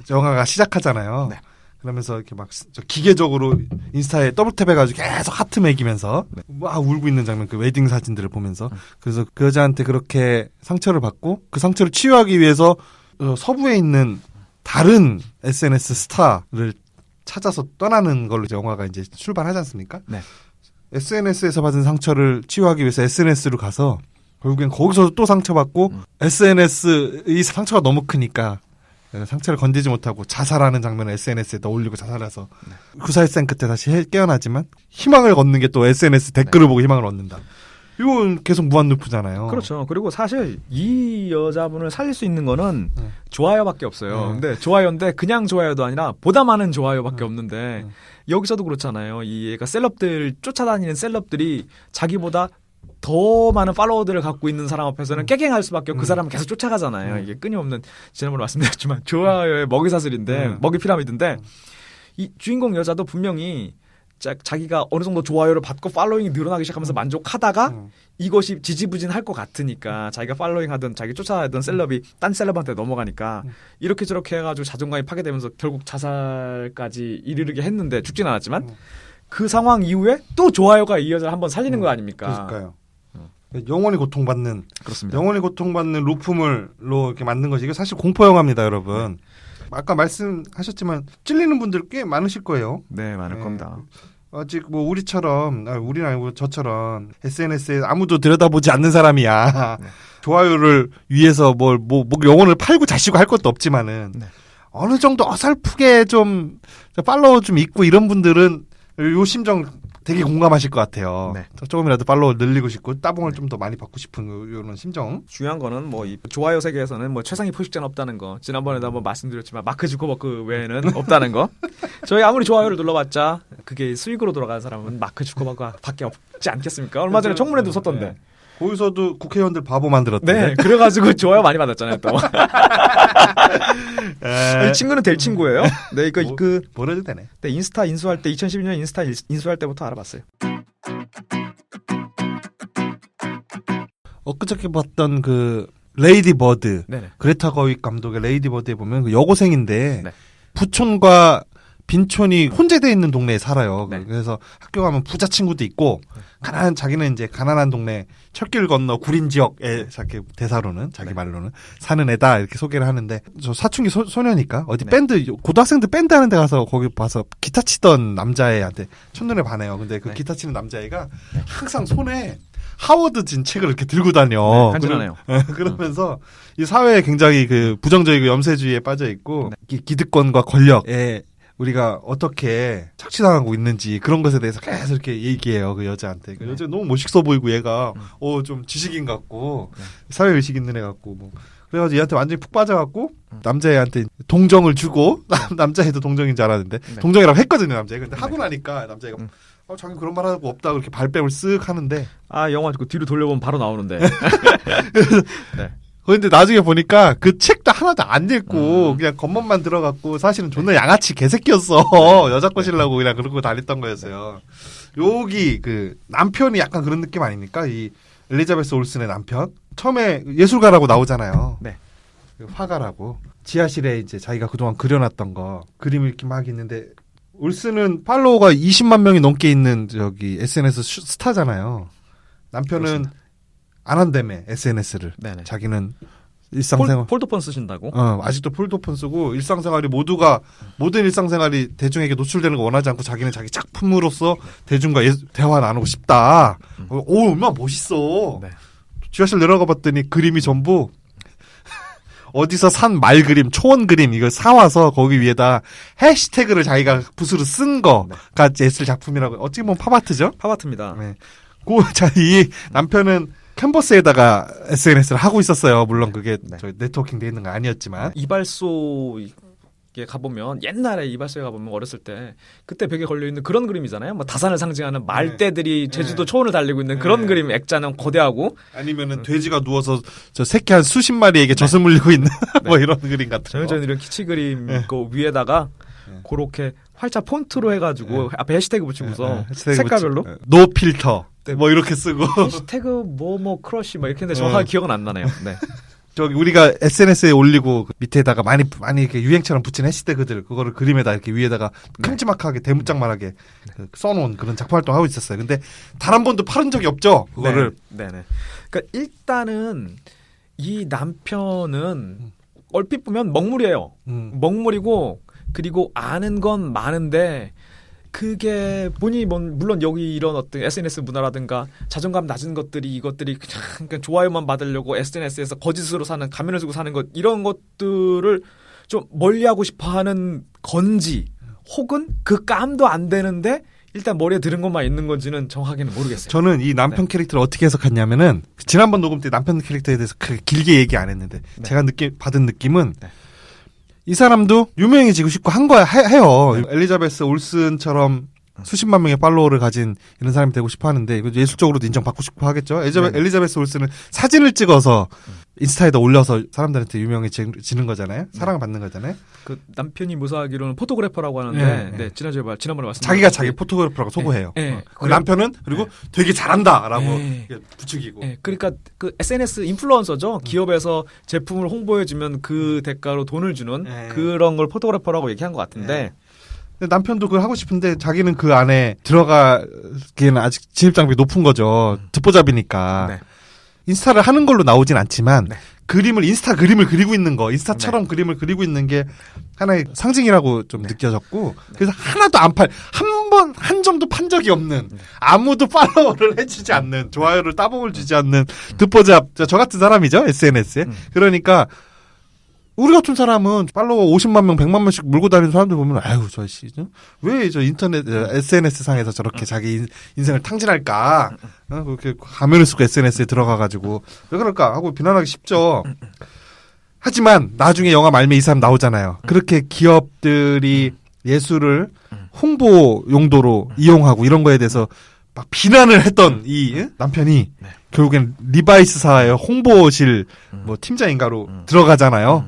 Speaker 2: 영화가 시작하잖아요.
Speaker 3: 네.
Speaker 2: 그러면서 이렇게 막 기계적으로 인스타에 더블탭해가지고 계속 하트 매기면서 막 울고 있는 장면, 그 웨딩 사진들을 보면서 그래서 그 여자한테 그렇게 상처를 받고 그 상처를 치유하기 위해서 서부에 있는 다른 SNS 스타를 찾아서 떠나는 걸로 이제 영화가 이제 출발하지 않습니까?
Speaker 3: 네.
Speaker 2: SNS에서 받은 상처를 치유하기 위해서 SNS로 가서 결국엔 거기서 또 상처받고 SNS의 상처가 너무 크니까 상체를 건드리지 못하고 자살하는 장면을 SNS에다 올리고 자살해서 구사일생 끝에 다시 깨어나지만 희망을 얻는 게 또 SNS 댓글을 보고 희망을 얻는다. 이건 계속 무한루프잖아요.
Speaker 3: 그렇죠. 그리고 사실 이 여자분을 살릴 수 있는 거는 좋아요밖에 없어요. 근데 좋아요인데 그냥 좋아요도 아니라 보다 많은 좋아요밖에 없는데 여기서도 그렇잖아요. 이 얘가 셀럽들 쫓아다니는 셀럽들이 자기보다 더 많은 팔로워들을 갖고 있는 사람 앞에서는 깨갱할 수밖에 없고 그 사람을 계속 쫓아가잖아요. 이게 끊임없는 지난번에 말씀드렸지만 좋아요의 먹이사슬인데 먹이 피라미드인데 이 주인공 여자도 분명히 자기가 어느 정도 좋아요를 받고 팔로잉이 늘어나기 시작하면서 만족하다가 이것이 지지부진할 것 같으니까 자기가 팔로잉하던 자기 쫓아다니던 셀럽이 딴 셀럽한테 넘어가니까 이렇게 저렇게 해가지고 자존감이 파괴되면서 결국 자살까지 이르게 했는데 죽진 않았지만 그 상황 이후에 또 좋아요가 이 여자를 한번 살리는 거 아닙니까?
Speaker 2: 그러니까요. 영원히 고통받는
Speaker 3: 그렇습니다.
Speaker 2: 영원히 고통받는 루프물로 이렇게 만든 것이 이게 사실 공포 영화입니다, 여러분. 아까 말씀하셨지만 찔리는 분들 꽤 많으실 거예요.
Speaker 3: 네, 많을 겁니다.
Speaker 2: 아직 뭐 우리처럼 우리는 아니고 저처럼 SNS에 아무도 들여다보지 않는 사람이야. 좋아요를 위해서 뭐 영혼을 팔고 자시고 할 것도 없지만은 어느 정도 어설프게 좀 팔로워 좀 있고 이런 분들은 요 심정 되게 공감하실 것 같아요. 조금이라도 팔로워 늘리고 싶고 따봉을 좀 더 많이 받고 싶은 이런 심정.
Speaker 3: 중요한 거는 뭐 이 좋아요 세계에서는 뭐 최상위 포식자는 없다는 거. 지난번에도 한번 말씀드렸지만 마크 주커버그 외에는 없다는 거. 저희 아무리 좋아요를 눌러봤자 그게 수익으로 돌아가는 사람은 마크 주커버그밖에 없지 않겠습니까? 얼마 전에 청문회도 섰던데.
Speaker 2: 거기서도 국회의원들 바보 만들었던데.
Speaker 3: 네, 그래가지고 좋아요 많이 받았잖아요 또. 이 친구는 될 친구예요. 네,
Speaker 2: 뭘 해도 되네.
Speaker 3: 네, 인스타 인수할 때 2012년 인스타 인수할 때부터 알아봤어요.
Speaker 2: 엊그저께 봤던 그 레이디 버드, 그레타 거윅 감독의 레이디 버드에 보면 그 여고생인데 부촌과 빈촌이 혼재되어 있는 동네에 살아요. 그래서 학교 가면 부자 친구도 있고 자기는 이제 가난한 동네 철길 건너 구린 지역에 자기 대사로는 자기 말로는 사는 애다 이렇게 소개를 하는데 저 사춘기 소녀니까 어디 밴드 고등학생들 밴드 하는 데 가서 거기 봐서 기타 치던 남자애한테 첫눈에 반해요. 근데 그 기타 치는 남자애가 항상 손에 하워드 진 책을 이렇게 들고 다녀.
Speaker 3: 간지나네요.
Speaker 2: 그러면서 이 사회에 굉장히 그 부정적이고 염세주의에 빠져 있고 기득권과 권력에 우리가 어떻게 착취당하고 있는지 그런 것에 대해서 계속 이렇게 얘기해요. 그 여자한테. 그 여자 너무 멋있어 보이고 얘가 좀 지식인 같고 사회의식 있는 애 같고 뭐 그래가지고 얘한테 완전히 푹 빠져갖고 남자애한테 동정을 주고 남자애도 동정인 줄 알았는데 동정이라고 했거든요. 남자애. 근데 하고 나니까 남자애가 자기 그런 말 하고 없다고 이렇게 발뺌을 쓱 하는데
Speaker 3: 영화 그 뒤로 돌려보면 바로 나오는데.
Speaker 2: 근데 나중에 보니까 그 책도 하나도 안 읽고 그냥 겉멋만 들어갔고 사실은 존나 양아치 개새끼였어. 여자 꼬시려고 그냥 그러고 다녔던 거였어요. 여기 그 남편이 약간 그런 느낌 아닙니까? 이 엘리자베스 올슨의 남편. 처음에 예술가라고 나오잖아요. 화가라고. 지하실에 이제 자기가 그동안 그려놨던 거 그림을 이렇게 막 있는데 올슨은 팔로워가 20만 명이 넘게 있는 저기 SNS 스타잖아요. 남편은 그렇습니다. 안 한다며 SNS를. 자기는 일상생활
Speaker 3: 폴더폰 쓰신다고?
Speaker 2: 아직도 폴더폰 쓰고 일상생활이 모든 일상생활이 대중에게 노출되는 거 원하지 않고 자기는 자기 작품으로서 대중과 대화 나누고 싶다. 얼마나 멋있어. 지하실 내려가 봤더니 그림이 전부 어디서 산 말 그림, 초원 그림 이걸 사와서 거기 위에다 해시태그를 자기가 붓으로 쓴 거가 예술 작품이라고. 어찌 보면 팝아트죠?
Speaker 3: 팝아트입니다.
Speaker 2: 이 남편은 캔버스에다가 SNS를 하고 있었어요. 물론 그게 저희 네트워킹 돼 있는 거 아니었지만.
Speaker 3: 이발소에 가보면 옛날에 이발소에 가보면 어렸을 때 그때 벽에 걸려있는 그런 그림이잖아요. 뭐 다산을 상징하는 말대들이 제주도 초원을 달리고 있는 그런 그림 액자는 거대하고
Speaker 2: 아니면은 돼지가 누워서 저 새끼 한 수십 마리에게 젖을 물리고 있는 뭐 이런 그림 같은 거.
Speaker 3: 저는 이런 키치 그림 그 위에다가 그렇게 활자 폰트로 해가지고 앞에 해시태그 붙이고서 색깔별로
Speaker 2: 노 필터 뭐 이렇게 쓰고
Speaker 3: 해시태그 뭐 크러쉬 뭐 이렇게 했는데 정확하게 기억은 안 나네요.
Speaker 2: 저기 우리가 SNS에 올리고 그 밑에다가 많이 이렇게 유행처럼 붙인 해시태그들 그거를 그림에다 이렇게 위에다가 큼지막하게 대문짝만하게 써놓은 그런 작품 활동 하고 있었어요. 근데 단 한 번도 팔은 적이 없죠. 그거를.
Speaker 3: 그러니까 일단은 이 남편은 얼핏 보면 먹물이에요. 먹물이고 그리고 아는 건 많은데 그게 본인이 물론 여기 이런 어떤 SNS 문화라든가 자존감 낮은 것들이 이것들이 그냥 좋아요만 받으려고 SNS에서 거짓으로 사는 가면을 쓰고 사는 것 이런 것들을 좀 멀리하고 싶어하는 건지 혹은 그 깜도 안 되는데 일단 머리에 들은 것만 있는 건지는 정확하게는 모르겠어요.
Speaker 2: 저는 이 남편 캐릭터를 어떻게 해석했냐면은 지난번 녹음 때 남편 캐릭터에 대해서 길게 얘기 안 했는데 제가 받은 느낌은 이 사람도 유명해지고 싶고 한 거야 해요. 엘리자베스 올슨처럼 수십만 명의 팔로워를 가진 이런 사람이 되고 싶어 하는데 이거 예술적으로도 인정받고 싶어 하겠죠. 엘리자베스 올슨은 사진을 찍어서 인스타에다 올려서 사람들한테 유명해지는 거잖아요. 사랑을 받는 거잖아요.
Speaker 3: 그 남편이 묘사하기로는 포토그래퍼라고 하는데 지난번에 말씀
Speaker 2: 자기가 자기 포토그래퍼라고 소고해요. 그 남편은 그리고 되게 잘한다라고 부추기고.
Speaker 3: 그러니까 그 SNS 인플루언서죠. 기업에서 제품을 홍보해주면 그 대가로 돈을 주는 그런 걸 포토그래퍼라고 얘기한 것 같은데.
Speaker 2: 남편도 그걸 하고 싶은데 자기는 그 안에 들어가기에는 아직 진입장벽이 높은 거죠. 듣보잡이니까. 인스타를 하는 걸로 나오진 않지만 인스타 그림을 그리고 있는 거, 인스타처럼 그림을 그리고 있는 게 하나의 상징이라고 좀 느껴졌고 그래서 하나도 한 점도 판 적이 없는 아무도 팔로워를 해주지 않는 좋아요를 따봉을 주지 않는 듣보잡 저 같은 사람이죠. SNS에. 그러니까 우리 같은 사람은 팔로워 50만 명, 100만 명씩 물고 다니는 사람들 보면 아유 저씨 왜 저 인터넷 SNS 상에서 저렇게 자기 인생을 탕진할까? 그렇게 가면을 쓰고 SNS에 들어가가지고 왜 그럴까 하고 비난하기 쉽죠. 하지만 나중에 영화 말미에 이 사람 나오잖아요. 그렇게 기업들이 예술을 홍보 용도로 이용하고 이런 거에 대해서 막 비난을 했던 이 남편이 결국엔 리바이스사의 홍보실 뭐 팀장인가로 들어가잖아요.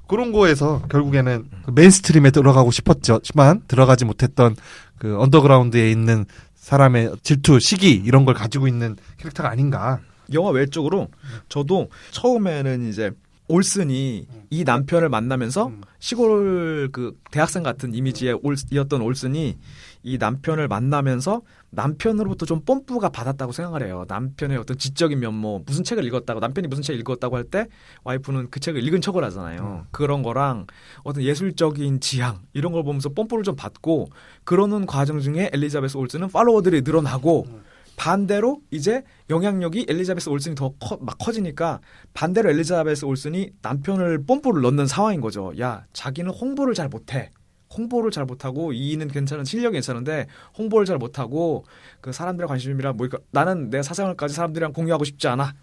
Speaker 2: 그런 거에서 결국에는 메인스트림에 들어가고 싶었지만 들어가지 못했던 그 언더그라운드에 있는 사람의 질투, 시기 이런 걸 가지고 있는 캐릭터가 아닌가.
Speaker 3: 영화 외적으로 저도 처음에는 이제 올슨이 이 남편을 만나면서 시골 그 대학생 같은 이미지이었던 올슨이 이 남편을 만나면서 남편으로부터 좀 뽐뿌가 받았다고 생각을 해요. 남편의 어떤 지적인 면모, 무슨 책을 읽었다고, 남편이 무슨 책을 읽었다고 할 때 와이프는 그 책을 읽은 척을 하잖아요. 그런 거랑 어떤 예술적인 지향 이런 걸 보면서 뽐뿌를 좀 받고 그러는 과정 중에 엘리자베스 올슨은 팔로워들이 늘어나고 반대로 이제 영향력이 엘리자베스 올슨이 더 커지니까 반대로 엘리자베스 올슨이 남편을 뽐뿌를 넣는 상황인 거죠. 야, 자기는 홍보를 잘 못해. 홍보를 잘 못하고 이는 괜찮은 실력이 괜찮은데 홍보를 잘 못하고 그 사람들의 관심이랑 뭐 나는 내 사생활까지 사람들이랑 공유하고 싶지 않아.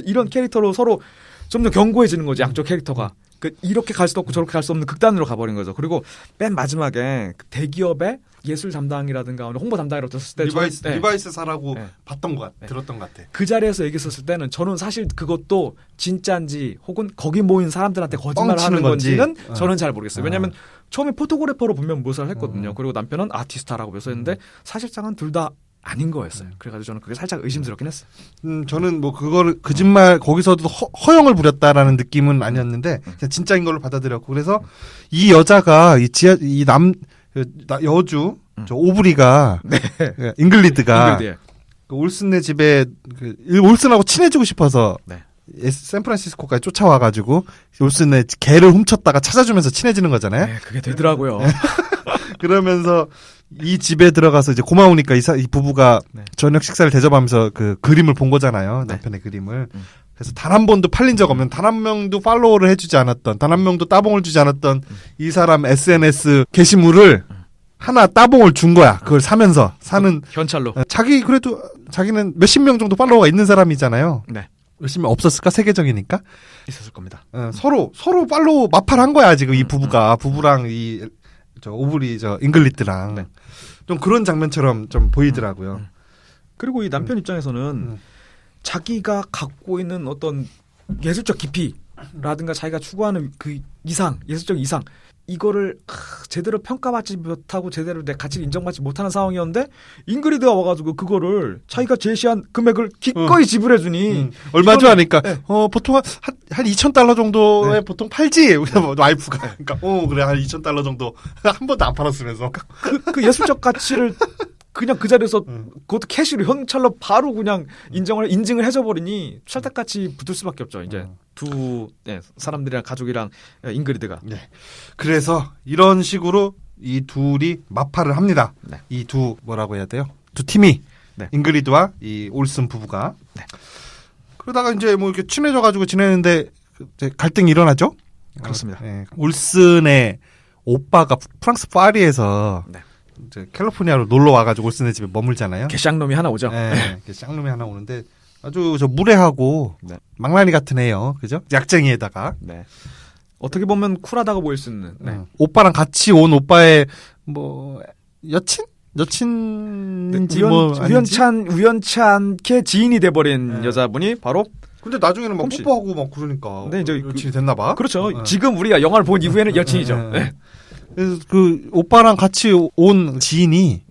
Speaker 3: 이런 캐릭터로 서로 좀 더 견고해지는 거지. 양쪽 캐릭터가. 이렇게 갈 수도 없고 저렇게 갈 수 없는 극단으로 가버린 거죠. 그리고 맨 마지막에 대기업의 예술 담당이라든가 홍보 담당이라고 들었을 때
Speaker 2: 리바이스사라고 봤던 것 같아. 들었던 것 같아.
Speaker 3: 그 자리에서 얘기했었을 때는 저는 사실 그것도 진짜인지 혹은 거기 모인 사람들한테 거짓말을 하는 건지는 저는 잘 모르겠어요. 왜냐하면 처음에 포토그래퍼로 분명 묘사를 했거든요. 그리고 남편은 아티스타라고 묘사했는데 사실상은 둘 다 아닌 거였어요. 그래가지고 저는 그게 살짝 의심스럽긴 했어요.
Speaker 2: 저는 뭐 그거를 거짓말 거기서도 허영을 부렸다라는 느낌은 아니었는데 그냥 진짜인 걸로 받아들였고 그래서 이 여자가 여주 저 오브리가 잉글리드가 그 올슨네 집에 올슨하고 친해지고 싶어서 샌프란시스코까지 쫓아와가지고 올슨네 개를 훔쳤다가 찾아주면서 친해지는 거잖아요.
Speaker 3: 네, 그게 되더라고요.
Speaker 2: 그러면서 이 집에 들어가서 이제 고마우니까 이 부부가 저녁 식사를 대접하면서 그 그림을 본 거잖아요. 남편의 그림을. 그래서 단 한 번도 팔린 적 없는, 단 한 명도 팔로워를 해주지 않았던, 단 한 명도 따봉을 주지 않았던 이 사람 SNS 게시물을 하나 따봉을 준 거야. 그걸 사는
Speaker 3: 현찰로.
Speaker 2: 자기는 몇십 명 정도 팔로워가 있는 사람이잖아요.
Speaker 3: 네.
Speaker 2: 몇십 명 없었을까? 세계적이니까
Speaker 3: 있었을 겁니다.
Speaker 2: 서로 팔로워 마팔한 거야 지금 이 부부랑 오브리 잉글리드랑 좀 그런 장면처럼 좀 보이더라고요.
Speaker 3: 그리고 이 남편 입장에서는 자기가 갖고 있는 어떤 예술적 깊이라든가 자기가 추구하는 그 예술적 이상 이거를 제대로 평가받지 못하고 제대로 내 가치를 인정받지 못하는 상황이었는데 잉그리드가 와가지고 그거를 자기가 제시한 금액을 기꺼이 지불해주니
Speaker 2: 얼마 줄 아니까 보통 한 $2,000 정도에 보통 팔지 와이프가 그러니까 그래 한 $2,000 정도 한 번도 안 팔았으면서
Speaker 3: 그 예술적 가치를 그냥 그 자리에서 그것도 캐시로 현찰로 바로 그냥 인증을 해줘버리니 찰떡같이 붙을 수밖에 없죠. 이제 두 사람들이랑 가족이랑 잉그리드가.
Speaker 2: 네. 그래서 이런 식으로 이 둘이 마팔을 합니다.
Speaker 3: 네.
Speaker 2: 이 뭐라고 해야 돼요? 두 팀이 잉그리드와 이 올슨 부부가. 그러다가 이제 뭐 이렇게 친해져가지고 지내는데 갈등이 일어나죠.
Speaker 3: 그렇습니다.
Speaker 2: 올슨의 오빠가 프랑스 파리에서
Speaker 3: 네.
Speaker 2: 이제 캘리포니아로 놀러 와가지고 올슨의 집에 머물잖아요.
Speaker 3: 개쌍놈이 하나 오죠.
Speaker 2: 네, 쌍놈이 하나 오는데 아주 저 무례하고
Speaker 3: 네.
Speaker 2: 망나니 같은 애요, 그죠? 약쟁이에다가.
Speaker 3: 네. 어떻게 보면 쿨하다고 보일 수 있는. 네.
Speaker 2: 오빠랑 같이 온 오빠의 뭐 여친인지 뭐
Speaker 3: 우연치 않게 지인이 돼버린 여자분이 바로.
Speaker 2: 근데 나중에는 막
Speaker 3: 홈씨.
Speaker 2: 뽀뽀하고 막 그러니까.
Speaker 3: 네, 이제
Speaker 2: 여친이 됐나봐.
Speaker 3: 그렇죠. 지금 우리가 영화를 본 이후에는 여친이죠. 네.
Speaker 2: 그래서 그 오빠랑 같이 온 지인이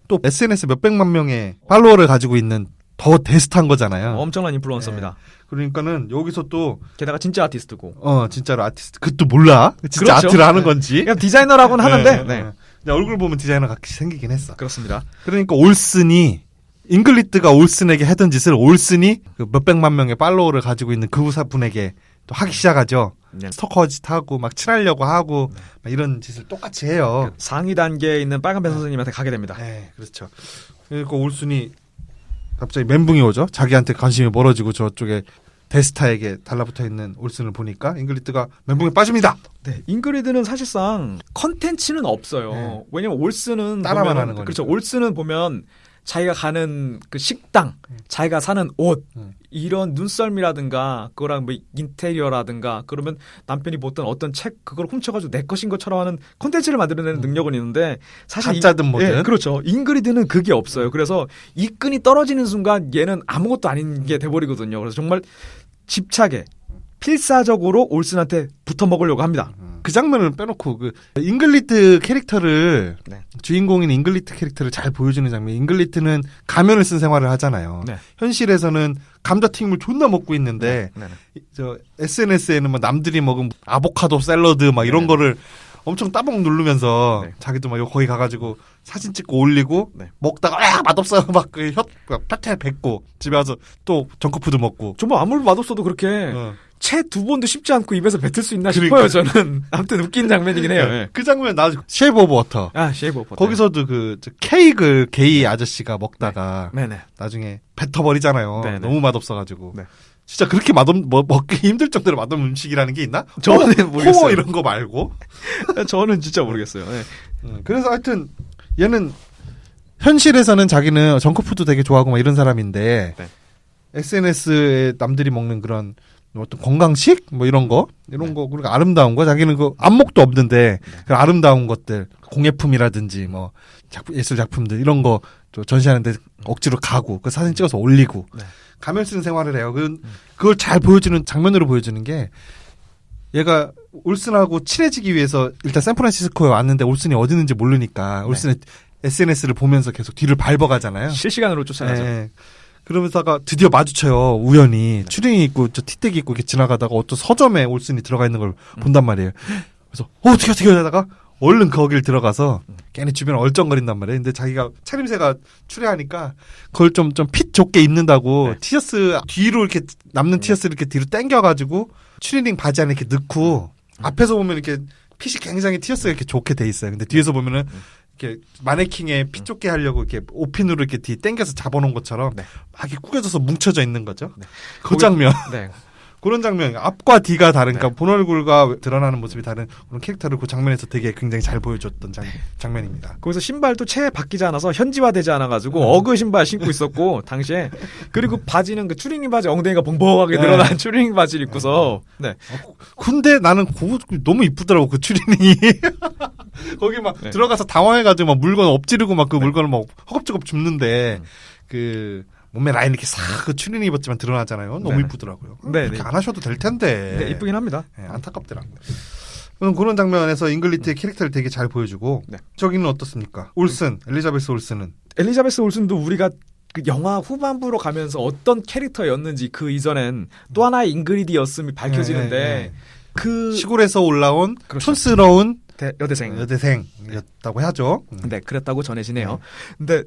Speaker 2: 또 SNS 몇백만 명의 팔로워를 가지고 있는 더 대스타인 거잖아요.
Speaker 3: 엄청난 인플루언서입니다.
Speaker 2: 그러니까는 여기서 또
Speaker 3: 게다가 진짜 아티스트고.
Speaker 2: 진짜로 아티스트. 그것도 몰라. 진짜
Speaker 3: 그렇죠.
Speaker 2: 아트를 하는 건지.
Speaker 3: 그냥 디자이너라고는 하는데. 네.
Speaker 2: 얼굴 보면 디자이너 같이 생기긴 했어.
Speaker 3: 그렇습니다.
Speaker 2: 그러니까 올슨이 잉글리트가 올슨에게 하던 짓을 올슨이 그 몇백만 명의 팔로워를 가지고 있는 그 분에게 또 하기 시작하죠.
Speaker 3: 네.
Speaker 2: 스토커 짓 하고 막 칠하려고 하고 막 이런 짓을 똑같이 해요.
Speaker 3: 상위 단계에 있는 빨간펜 선생님한테 가게 됩니다.
Speaker 2: 네, 그렇죠. 그러니까 올슨이 갑자기 멘붕이 오죠. 자기한테 관심이 멀어지고 저쪽에 데스타에게 달라붙어 있는 올슨을 보니까 잉글리트가 멘붕에 빠집니다.
Speaker 3: 네, 잉그리드는 사실상 컨텐츠는 없어요.
Speaker 2: 네.
Speaker 3: 왜냐면 올슨은
Speaker 2: 따라만
Speaker 3: 보면,
Speaker 2: 하는 거니까.
Speaker 3: 그렇죠. 올슨은 보면 자기가 가는 그 식당, 자기가 사는 옷, 이런 눈썰미라든가 그거랑 뭐 인테리어라든가 그러면 남편이 보던 어떤 책 그걸 훔쳐가지고 내 것인 것처럼 하는 콘텐츠를 만들어내는 능력은 있는데 사실
Speaker 2: 가짜든 뭐든.
Speaker 3: 예, 그렇죠. 잉그리드는 그게 없어요. 그래서 이 끈이 떨어지는 순간 얘는 아무것도 아닌 게 돼버리거든요. 그래서 정말 집착에 필사적으로 올슨한테 붙어 먹으려고 합니다.
Speaker 2: 그 장면을 빼놓고 그 잉글리트 캐릭터를
Speaker 3: 네.
Speaker 2: 주인공인 잉글리트 캐릭터를 잘 보여주는 장면. 잉글리트는 가면을 쓴 생활을 하잖아요.
Speaker 3: 네.
Speaker 2: 현실에서는 감자튀김을 존나 먹고 있는데
Speaker 3: 네.
Speaker 2: 저 SNS에는 뭐 남들이 먹은 아보카도 샐러드 막 이런 거를 엄청 따봉 누르면서 자기도 막 거기 가가지고 사진 찍고 올리고 먹다가 맛없어 막 그 혀태 뱉고 집에 와서 또 정크푸드 먹고
Speaker 3: 정말 아무리 맛없어도 그렇게 채 두 번도 쉽지 않고 입에서 뱉을 수 있나 싶어요. 저는 아무튼 웃긴 장면이긴 해요. 네.
Speaker 2: 그 장면 나 쉐이브 오브 워터.
Speaker 3: 쉐이브 오브 워터.
Speaker 2: 거기서도 그 케이크를 게이 아저씨가 먹다가
Speaker 3: 네네.
Speaker 2: 나중에 뱉어버리잖아요.
Speaker 3: 네네.
Speaker 2: 너무 맛없어가지고.
Speaker 3: 네.
Speaker 2: 진짜 그렇게 먹기 힘들 정도로 맛없는 음식이라는 게 있나?
Speaker 3: 저는 모르겠어요.
Speaker 2: 홍어 이런 거 말고.
Speaker 3: 저는 진짜 모르겠어요. 네.
Speaker 2: 그래서 하여튼 얘는 현실에서는 자기는 정크푸드 되게 좋아하고 막 이런 사람인데 SNS에 남들이 먹는 그런 어떤 건강식 뭐 이런 거 그리고 아름다운 거 자기는 그 안목도 없는데 그 아름다운 것들 공예품이라든지 뭐 예술 작품들 이런 거 또 전시하는데 억지로 가고 그 사진 찍어서 올리고 가면 쓰는 생활을 해요. 그걸 잘 보여주는 장면으로 보여주는 게 얘가 올슨하고 친해지기 위해서 일단 샌프란시스코에 왔는데 올슨이 어디 있는지 모르니까 올슨의 SNS를 보면서 계속 뒤를 밟아가잖아요.
Speaker 3: 실시간으로 쫓아가죠.
Speaker 2: 네. 그러면서가 드디어 마주쳐요. 우연히 추리닝 입고 저 티떼기 입고 이렇게 지나가다가 어떤 서점에 올슨이 들어가 있는 걸 본단 말이에요. 그래서 어떻게 하다가 얼른 거길 들어가서 걔네 주변을 얼쩡거린단 말이에요. 근데 자기가 차림새가 추레하니까 그걸 좀 핏 좋게 입는다고 티셔츠 뒤로 이렇게 남는 티셔츠를 이렇게 뒤로 당겨가지고 추리닝 바지 안에 이렇게 넣고 앞에서 보면 이렇게 핏이 굉장히 티셔츠가 이렇게 좋게 돼 있어요. 근데 뒤에서 보면은 이렇게 마네킹에 핏 좋게 하려고 이렇게 오핀으로 이렇게 뒤에 당겨서 잡아놓은 것처럼 막 이렇게 구겨져서 뭉쳐져 있는 거죠. 그 장면. 그런 장면, 앞과 뒤가 다른, 그러니까 본 얼굴과 드러나는 모습이 다른 그런 캐릭터를 그 장면에서 되게 굉장히 잘 보여줬던 장면입니다.
Speaker 3: 거기서 신발도 채 바뀌지 않아서 현지화되지 않아가지고 어그 신발 신고 있었고 당시에 그리고 바지는 그 추리닝 바지 엉덩이가 벙벙하게 늘어난 추리닝 바지를 입고서
Speaker 2: 근데 나는 너무 이쁘더라고 그 추리닝이. 거기 막 들어가서 당황해가지고 막 물건 엎지르고 막 그 물건을 막 허겁지겁 줍는데 그 몸에 라인 이렇게 싹 그 추리닝 입었지만 드러나잖아요. 너무 이쁘더라고요. 그렇게 안 하셔도 될 텐데.
Speaker 3: 이쁘긴 합니다.
Speaker 2: 안타깝더라고요. 그런 장면에서 잉글리트의 캐릭터를 되게 잘 보여주고 저기는 어떻습니까? 올슨, 엘리자베스 올슨은.
Speaker 3: 엘리자베스 올슨도 우리가 그 영화 후반부로 가면서 어떤 캐릭터였는지 그 이전엔 또 하나의 잉그리드였음이 밝혀지는데 그
Speaker 2: 시골에서 올라온 촌스러운
Speaker 3: 여대생이었다고
Speaker 2: 하죠.
Speaker 3: 네, 그랬다고 전해지네요. 근데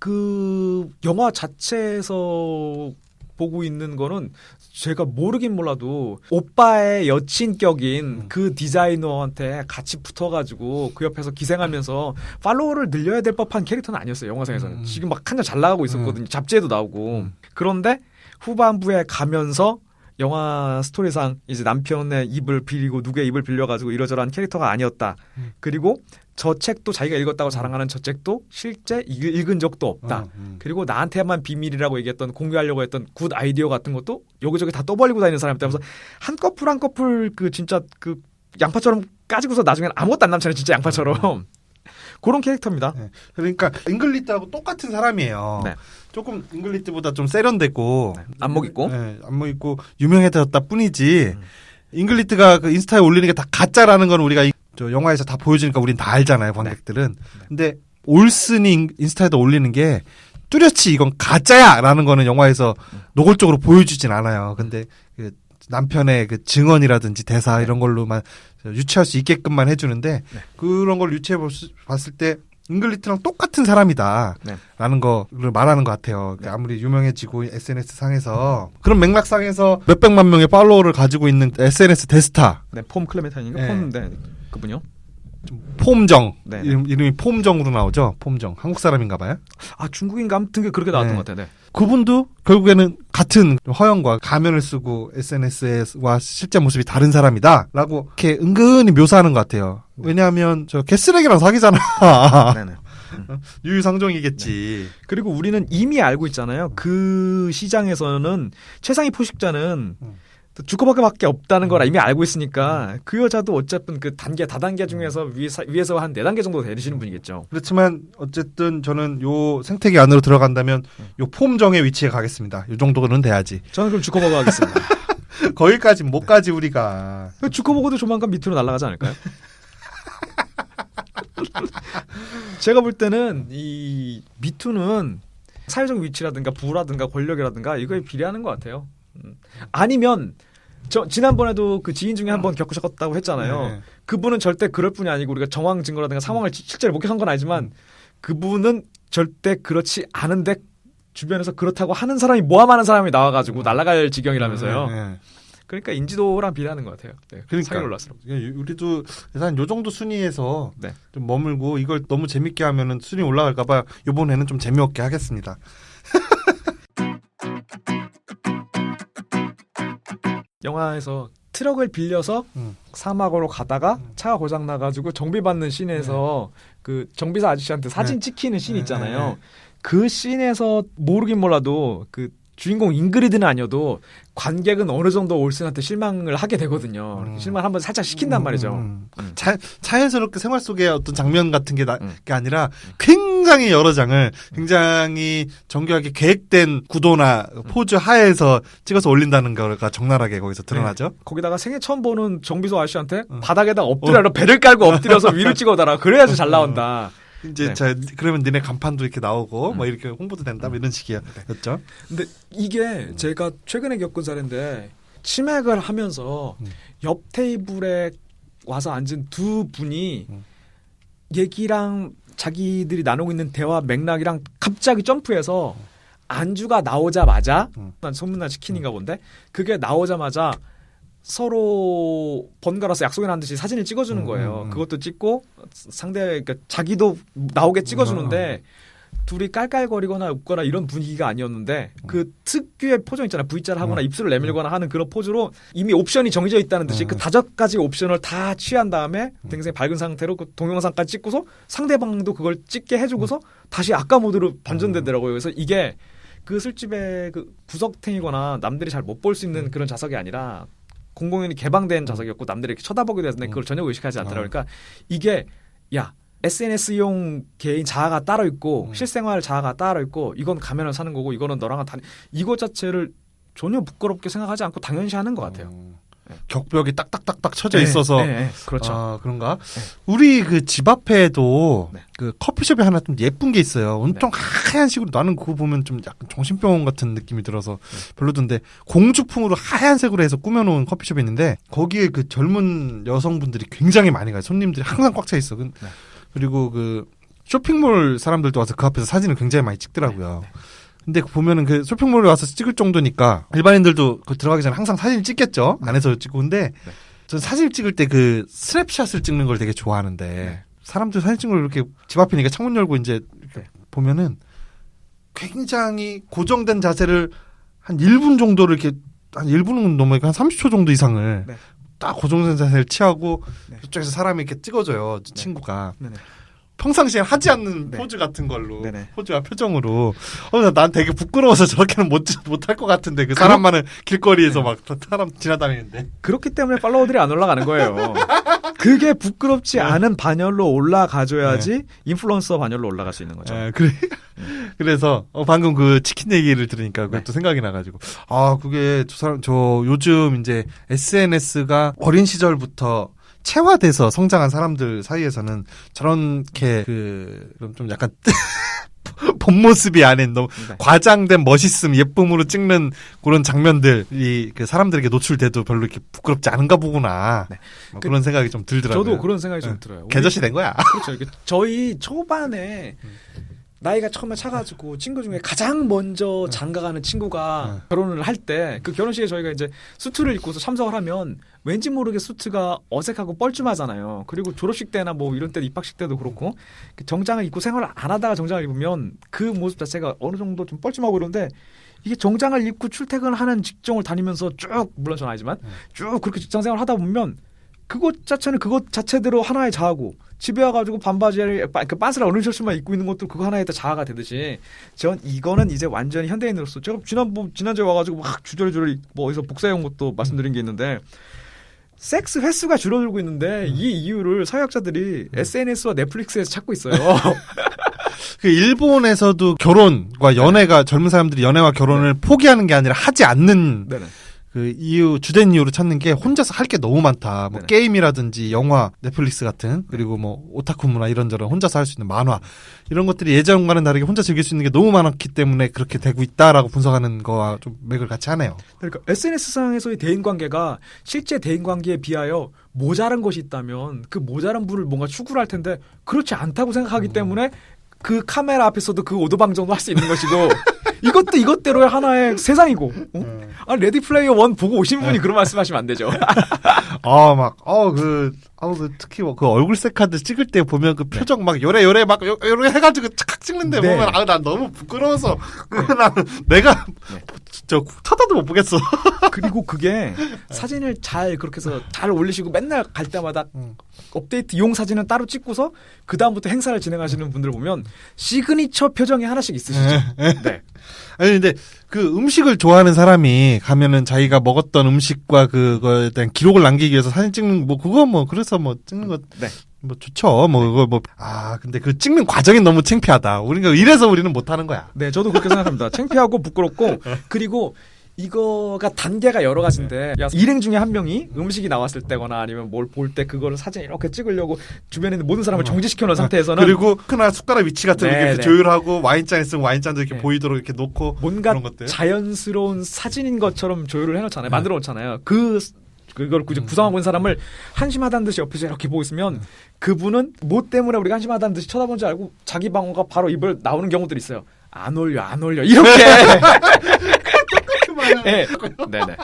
Speaker 3: 그 영화 자체에서 보고 있는 거는 제가 모르긴 몰라도 오빠의 여친격인 그 디자이너한테 같이 붙어가지고 그 옆에서 기생하면서 팔로워를 늘려야 될 법한 캐릭터는 아니었어요. 영화상에서는. 지금 막 한참 잘 나가고 있었거든요. 잡지에도 나오고. 그런데 후반부에 가면서 영화 스토리상 이제 남편의 입을 빌리고 누구의 입을 빌려가지고 이러저러한 캐릭터가 아니었다. 그리고 저 책도 자기가 읽었다고 자랑하는 저 책도 실제 읽은 적도 없다. 그리고 나한테만 비밀이라고 얘기했던 공유하려고 했던 굿 아이디어 같은 것도 여기저기 다 떠벌리고 다니는 사람이다. 그래서 한 커플 그 진짜 그 양파처럼 까지고서 나중에는 아무것도 안 남잖아요. 진짜 양파처럼. 그런 캐릭터입니다.
Speaker 2: 네. 그러니까 잉글리트하고 똑같은 사람이에요.
Speaker 3: 네.
Speaker 2: 조금 잉글리트보다 좀 세련됐고
Speaker 3: 안목 있고
Speaker 2: 안목 있고 유명해졌다 뿐이지 잉글리트가 그 인스타에 올리는 게 다 가짜라는 건 우리가 저 영화에서 다 보여주니까 우린 다 알잖아요, 관객들은. 근데 올슨이 인스타에다 올리는 게 뚜렷이 이건 가짜야라는 거는 영화에서 노골적으로 보여주진 않아요. 근데 그 남편의 그 증언이라든지 대사 이런 걸로만 유추할 수 있게끔만 해주는데 그런 걸 유추해 봤을 때 잉글리트랑 똑같은 사람이다라는 거를 말하는 것 같아요. 그러니까 아무리 유명해지고 SNS 상에서 그런 맥락 상에서 몇백만 명의 팔로워를 가지고 있는 SNS 대스타.
Speaker 3: 네, 폼 클레멘타인인가? 폼, 네, 그분요.
Speaker 2: 폼정.
Speaker 3: 네.
Speaker 2: 이름이 폼정으로 나오죠. 폼정. 한국 사람인가 봐요.
Speaker 3: 아, 중국인가 아무튼 그렇게 나왔던 것 같아요. 네.
Speaker 2: 그분도 결국에는 같은 허영과 가면을 쓰고 SNS와 실제 모습이 다른 사람이다라고 이렇게 은근히 묘사하는 것 같아요. 왜냐하면 저 개쓰레기랑 사귀잖아.
Speaker 3: 네네.
Speaker 2: 유유상종이겠지.
Speaker 3: 네. 그리고 우리는 이미 알고 있잖아요. 그 시장에서는 최상위 포식자는 주커버그밖에 없다는 걸 이미 알고 있으니까 그 여자도 어쨌든 그 다단계 중에서 위에서 한 4단계 정도 되시는 분이겠죠.
Speaker 2: 그렇지만 어쨌든 저는 요 생태계 안으로 들어간다면 요 폼정의 위치에 가겠습니다. 요 정도는 돼야지.
Speaker 3: 저는 그럼 주커버그 하겠습니다.
Speaker 2: 거기까지 못 가지 우리가.
Speaker 3: 주커버그도 조만간 밑으로 날아가지 않을까요? 제가 볼 때는 이 미투는 사회적 위치라든가 부라든가 권력이라든가 이거에 비례하는 것 같아요. 아니면 저 지난번에도 그 지인 중에 한번 겪으셨다고 했잖아요.
Speaker 2: 네.
Speaker 3: 그분은 절대 그럴 뿐이 아니고 우리가 정황 증거라든가 상황을 실제로 목격한 건 아니지만 그분은 절대 그렇지 않은데 주변에서 그렇다고 하는 사람이 모함하는 사람이 나와가지고 날아갈 지경이라면서요.
Speaker 2: 네.
Speaker 3: 그러니까 인지도랑 비례하는 것 같아요. 네,
Speaker 2: 그러니까
Speaker 3: 상위 올랐어요.
Speaker 2: 우리도 한 요 정도 순위에서
Speaker 3: 네.
Speaker 2: 좀 머물고 이걸 너무 재밌게 하면은 순위 올라갈까봐 이번에는 좀 재미없게 하겠습니다.
Speaker 3: 영화에서 트럭을 빌려서 사막으로 가다가 차가 고장 나가지고 정비 받는 씬에서 그 정비사 아저씨한테 사진 찍히는 씬 있잖아요. 그 씬에서 모르긴 몰라도 그 주인공 잉그리드는 아니어도 관객은 어느 정도 올슨한테 실망을 하게 되거든요. 실망을 한번 살짝 시킨단 말이죠.
Speaker 2: 자연스럽게 생활 속의 어떤 장면 같은 게 아니라 굉장히 여러 장을 굉장히 정교하게 계획된 구도나 포즈 하에서 찍어서 올린다는 거가 적나라하게 거기서 드러나죠.
Speaker 3: 네. 거기다가 생애 처음 보는 정비소 아저씨한테 바닥에다 엎드려라 배를 깔고 엎드려서 위를 찍어달라. 그래야지 잘 나온다.
Speaker 2: 이제 그러면 니네 간판도 이렇게 나오고 뭐 이렇게 홍보도 된다 뭐 이런 식이었죠.
Speaker 3: 근데 이게 제가 최근에 겪은 사례인데 치맥을 하면서 옆 테이블에 와서 앉은 두 분이 얘기랑 자기들이 나누고 있는 대화 맥락이랑 갑자기 점프해서 안주가 나오자마자 소문난 치킨인가 본데 그게 나오자마자 서로 번갈아서 약속해 놨는 듯이 사진을 찍어주는 거예요. 그것도 찍고 상대 그러니까 자기도 나오게 찍어주는데 둘이 깔깔거리거나 웃거나 이런 분위기가 아니었는데 그 특유의 표정 있잖아요. V자를 하거나 입술을 내밀거나 하는 그런 포즈로 이미 옵션이 정해져 있다는 듯이 그 5가지 옵션을 다 취한 다음에 굉장히 밝은 상태로 그 동영상까지 찍고서 상대방도 그걸 찍게 해주고서 다시 아까 모드로 반전되더라고요. 그래서 이게 그 술집의 그 구석탱이거나 남들이 잘 못 볼 수 있는 그런 좌석이 아니라 공공연히 개방된 좌석이었고 남들이 이렇게 쳐다보게 됐는데 그걸 전혀 의식하지 않더라고요. 그러니까 이게 SNS용 개인 자아가 따로 있고 실생활 자아가 따로 있고 이건 가면을 사는 거고 이거는 너랑은 이거 자체를 전혀 부끄럽게 생각하지 않고 당연시하는 것 같아요.
Speaker 2: 격벽이 딱딱딱딱 쳐져 있어서
Speaker 3: 그렇죠.
Speaker 2: 아, 그런가? 우리 그 집 앞에도 그 커피숍이 하나 좀 예쁜 게 있어요. 엄청 하얀 식으로 나는 그거 보면 좀 약간 정신병원 같은 느낌이 들어서 별로던데 공주풍으로 하얀색으로 해서 꾸며놓은 커피숍이 있는데 거기에 그 젊은 여성분들이 굉장히 많이 가요. 손님들이 항상 꽉 차 있어. 그리고 그 쇼핑몰 사람들도 와서 그 앞에서 사진을 굉장히 많이 찍더라고요. 근데 보면은 그 쇼핑몰에 와서 찍을 정도니까 일반인들도 그 들어가기 전에 항상 사진을 찍겠죠. 안에서 찍고. 근데 전 사진을 찍을 때 그 스냅샷을 찍는 걸 되게 좋아하는데 사람들 사진 찍는 걸 이렇게 집 앞이니까 창문 열고 이제 이렇게 보면은 굉장히 고정된 자세를 한 1분 정도를 이렇게 한 1분은 넘으니까 한 30초 정도 이상을
Speaker 3: 네.
Speaker 2: 딱 고정된 자세를 취하고
Speaker 3: 네.
Speaker 2: 이쪽에서 사람이 이렇게 찍어줘요. 친구가.
Speaker 3: 네네.
Speaker 2: 평상시에 하지 않는
Speaker 3: 네.
Speaker 2: 포즈 같은 걸로
Speaker 3: 네네.
Speaker 2: 포즈와 표정으로 난 되게 부끄러워서 저렇게는 못할 것 같은데 그 사람만은 길거리에서 막 사람 지나다니는데
Speaker 3: 그렇기 때문에 팔로워들이 안 올라가는 거예요. 그게 부끄럽지 않은 반열로 올라가줘야지 인플루언서 반열로 올라갈 수 있는 거죠.
Speaker 2: 그래. 그래서 방금 그 치킨 얘기를 들으니까 그것도 생각이 나가지고 그게 저 요즘 이제 SNS가 어린 시절부터 체화돼서 성장한 사람들 사이에서는 저렇게 좀 약간 본 모습이 아닌 너무 과장된 멋있음, 예쁨으로 찍는 그런 장면들이 그 사람들에게 노출돼도 별로 이렇게 부끄럽지 않은가 보구나. 네. 그런 생각이 좀 들더라고요.
Speaker 3: 저도 그런 생각이 좀 들어요.
Speaker 2: 개젖이 된 거야.
Speaker 3: 그렇죠. 저희 초반에 나이가 처음에 차가지고 친구 중에 가장 먼저 장가가는 친구가 결혼을 할 때 그 결혼식에 저희가 이제 수트를 입고서 참석을 하면 왠지 모르게 수트가 어색하고 뻘쭘하잖아요. 그리고 졸업식 때나 뭐 이런 때 입학식 때도 그렇고 정장을 입고 생활을 안 하다가 정장을 입으면 그 모습 자체가 어느 정도 좀 뻘쭘하고 그런데 이게 정장을 입고 출퇴근하는 직종을 다니면서 쭉 물론 전 아니지만 쭉 그렇게 직장 생활을 하다 보면 그것 자체는 그것 자체대로 하나의 자아고 집에 와가지고 반바지에 그 빤스랑 어른 셔츠만 입고 있는 것도 그거 하나의 자아가 되듯이 전 이거는 이제 완전히 현대인으로서 제가 지난주에 와가지고 막 주저리주저리 뭐 어디서 복사해온 것도 말씀드린 게 있는데 섹스 횟수가 줄어들고 있는데 이 이유를 사회학자들이 SNS와 넷플릭스에서 찾고 있어요.
Speaker 2: 그 일본에서도 결혼과 연애가 젊은 사람들이 연애와 결혼을 포기하는 게 아니라 하지 않는
Speaker 3: 네네.
Speaker 2: 그 주된 이유로 찾는 게 혼자서 할 게 너무 많다. 뭐
Speaker 3: 네네.
Speaker 2: 게임이라든지 영화, 넷플릭스 같은 그리고 뭐 오타쿠 문화 이런저런 혼자서 할 수 있는 만화 이런 것들이 예전과는 다르게 혼자 즐길 수 있는 게 너무 많았기 때문에 그렇게 되고 있다라고 분석하는 거와 좀 맥을 같이 하네요.
Speaker 3: 그러니까 SNS상에서의 대인관계가 실제 대인관계에 비하여 모자란 것이 있다면 그 모자란 부분을 뭔가 추구를 할 텐데 그렇지 않다고 생각하기 때문에 그 카메라 앞에서도 그 오도방정도 할 수 있는 것이고 이것도 이것대로의 하나의 세상이고 레디 플레이어 1 보고 오신 분이 그런 말씀하시면 안 되죠.
Speaker 2: 특히 그 얼굴 셀카드 찍을 때 보면 그 표정 막 요래 막 요래 해가지고 착 찍는데
Speaker 3: 네.
Speaker 2: 보면 난 너무 부끄러워서 나는 내가 저 쳐다도 못 보겠어.
Speaker 3: 그리고 그게 사진을 잘 그렇게 해서 잘 올리시고 맨날 갈 때마다 업데이트용 사진은 따로 찍고서 그 다음부터 행사를 진행하시는 분들 보면 시그니처 표정이 하나씩 있으시죠. 네.
Speaker 2: 아니 근데 그 음식을 좋아하는 사람이 가면은 자기가 먹었던 음식과 그거에 대한 기록을 남기기 위해서 사진 찍는 그래서 찍는 거 뭐 좋죠. 근데 그 찍는 과정이 너무 창피하다. 이래서 우리는 못 하는 거야.
Speaker 3: 네, 저도 그렇게 생각합니다. 창피하고 부끄럽고 그리고 이거가 단계가 여러 가지인데 일행 중에 한 명이 음식이 나왔을 때거나 아니면 뭘 볼 때 그거를 사진 이렇게 찍으려고 주변에 있는 모든 사람을 정지시켜 놓은 상태에서는
Speaker 2: 그리고 크나 숟가락 위치 같은 거 이렇게
Speaker 3: 네.
Speaker 2: 조율하고 와인잔 있으면 와인잔도 이렇게 보이도록 이렇게 놓고
Speaker 3: 뭔가
Speaker 2: 그런 것들.
Speaker 3: 자연스러운 사진인 것처럼 조율을 해놓잖아요. 만들어 놓잖아요. 그걸 구성하고 있는 사람을 한심하다는 듯이 옆에서 이렇게 보고 있으면 그분은 뭐 때문에 우리가 한심하다는 듯이 쳐다본 줄 알고 자기 방어가 바로 입을 나오는 경우들이 있어요. 안 올려 이렇게. 네. 네네.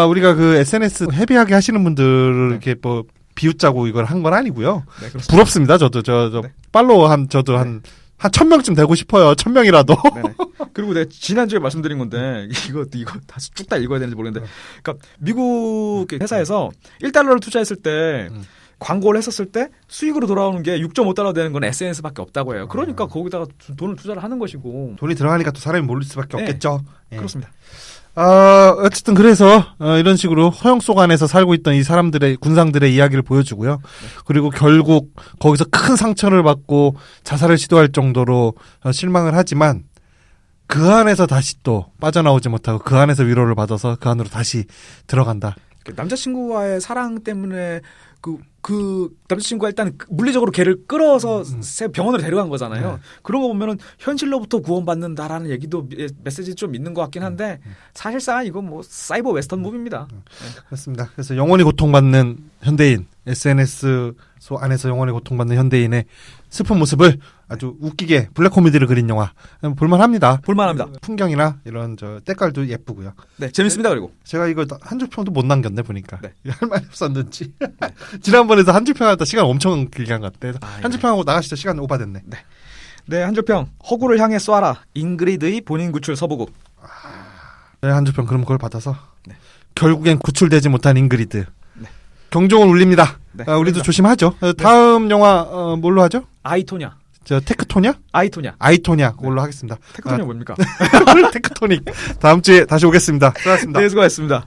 Speaker 2: 우리가 그 SNS 헤비하게 하시는 분들을 이렇게 뭐 비웃자고 이걸 한 건 아니고요.
Speaker 3: 네, 그렇습니다.
Speaker 2: 부럽습니다. 저도 팔로워 저도 한 1000명쯤 되고 싶어요. 1000명이라도.
Speaker 3: 네네. 그리고 내가 지난주에 말씀드린 건데 이거 다 쭉 다 읽어야 되는지 모르겠는데 그러니까 미국 회사에서 1달러를 투자했을 때 광고를 했었을 때 수익으로 돌아오는 게 6.5달러 되는 건 SNS밖에 없다고 해요. 그러니까 거기다가 돈을 투자를 하는 것이고
Speaker 2: 돈이 들어가니까 또 사람이 몰릴 수밖에 없겠죠. 예.
Speaker 3: 그렇습니다.
Speaker 2: 어쨌든 그래서 이런 식으로 허영 속 안에서 살고 있던 이 사람들의 군상들의 이야기를 보여주고요. 그리고 결국 거기서 큰 상처를 받고 자살을 시도할 정도로 실망을 하지만 그 안에서 다시 또 빠져나오지 못하고 그 안에서 위로를 받아서 그 안으로 다시 들어간다.
Speaker 3: 남자친구와의 사랑 때문에 그 남자친구가 일단 물리적으로 걔를 끌어서 병원으로 데려간 거잖아요. 네. 그런 거 보면은 현실로부터 구원받는다라는 얘기도 메시지 좀 있는 것 같긴 한데 사실상 이거 뭐 사이버 웨스턴 무비입니다. 네.
Speaker 2: 그렇습니다. 그래서 영원히 고통받는 현대인, SNS 안에서 영원히 고통받는 현대인의 슬픈 모습을 아주 웃기게 블랙 코미디를 그린 영화 볼만합니다. 풍경이나 이런 때깔도 예쁘고요.
Speaker 3: 네, 재밌습니다. 그리고
Speaker 2: 제가 이거 한 줄 평도 못 남겼네 보니까. 네. 할 말이 없었는지. 지난번에도 한 줄 평 하다 시간 엄청 길게 한 것 같아. 한 줄 평하고 나가시죠. 시간 오버됐네.
Speaker 3: 네. 네, 한 줄평. 허구를 향해 쏴라. 잉그리드의 본인 구출 서부극.
Speaker 2: 네, 한 줄평 그럼 그걸 받아서
Speaker 3: 네.
Speaker 2: 결국엔 구출되지 못한 잉그리드. 네. 경종을 울립니다.
Speaker 3: 네,
Speaker 2: 우리도
Speaker 3: 울립니다.
Speaker 2: 조심하죠. 다음 영화 뭘로 하죠?
Speaker 3: 아이토냐.
Speaker 2: 저 테크토냐?
Speaker 3: 아이토냐.
Speaker 2: 아이토냐 그걸로 하겠습니다.
Speaker 3: 테크토냐 뭡니까?
Speaker 2: 테크토닉. 다음 주에 다시 오겠습니다. 수고하셨습니다.
Speaker 3: 네, 수고하셨습니다.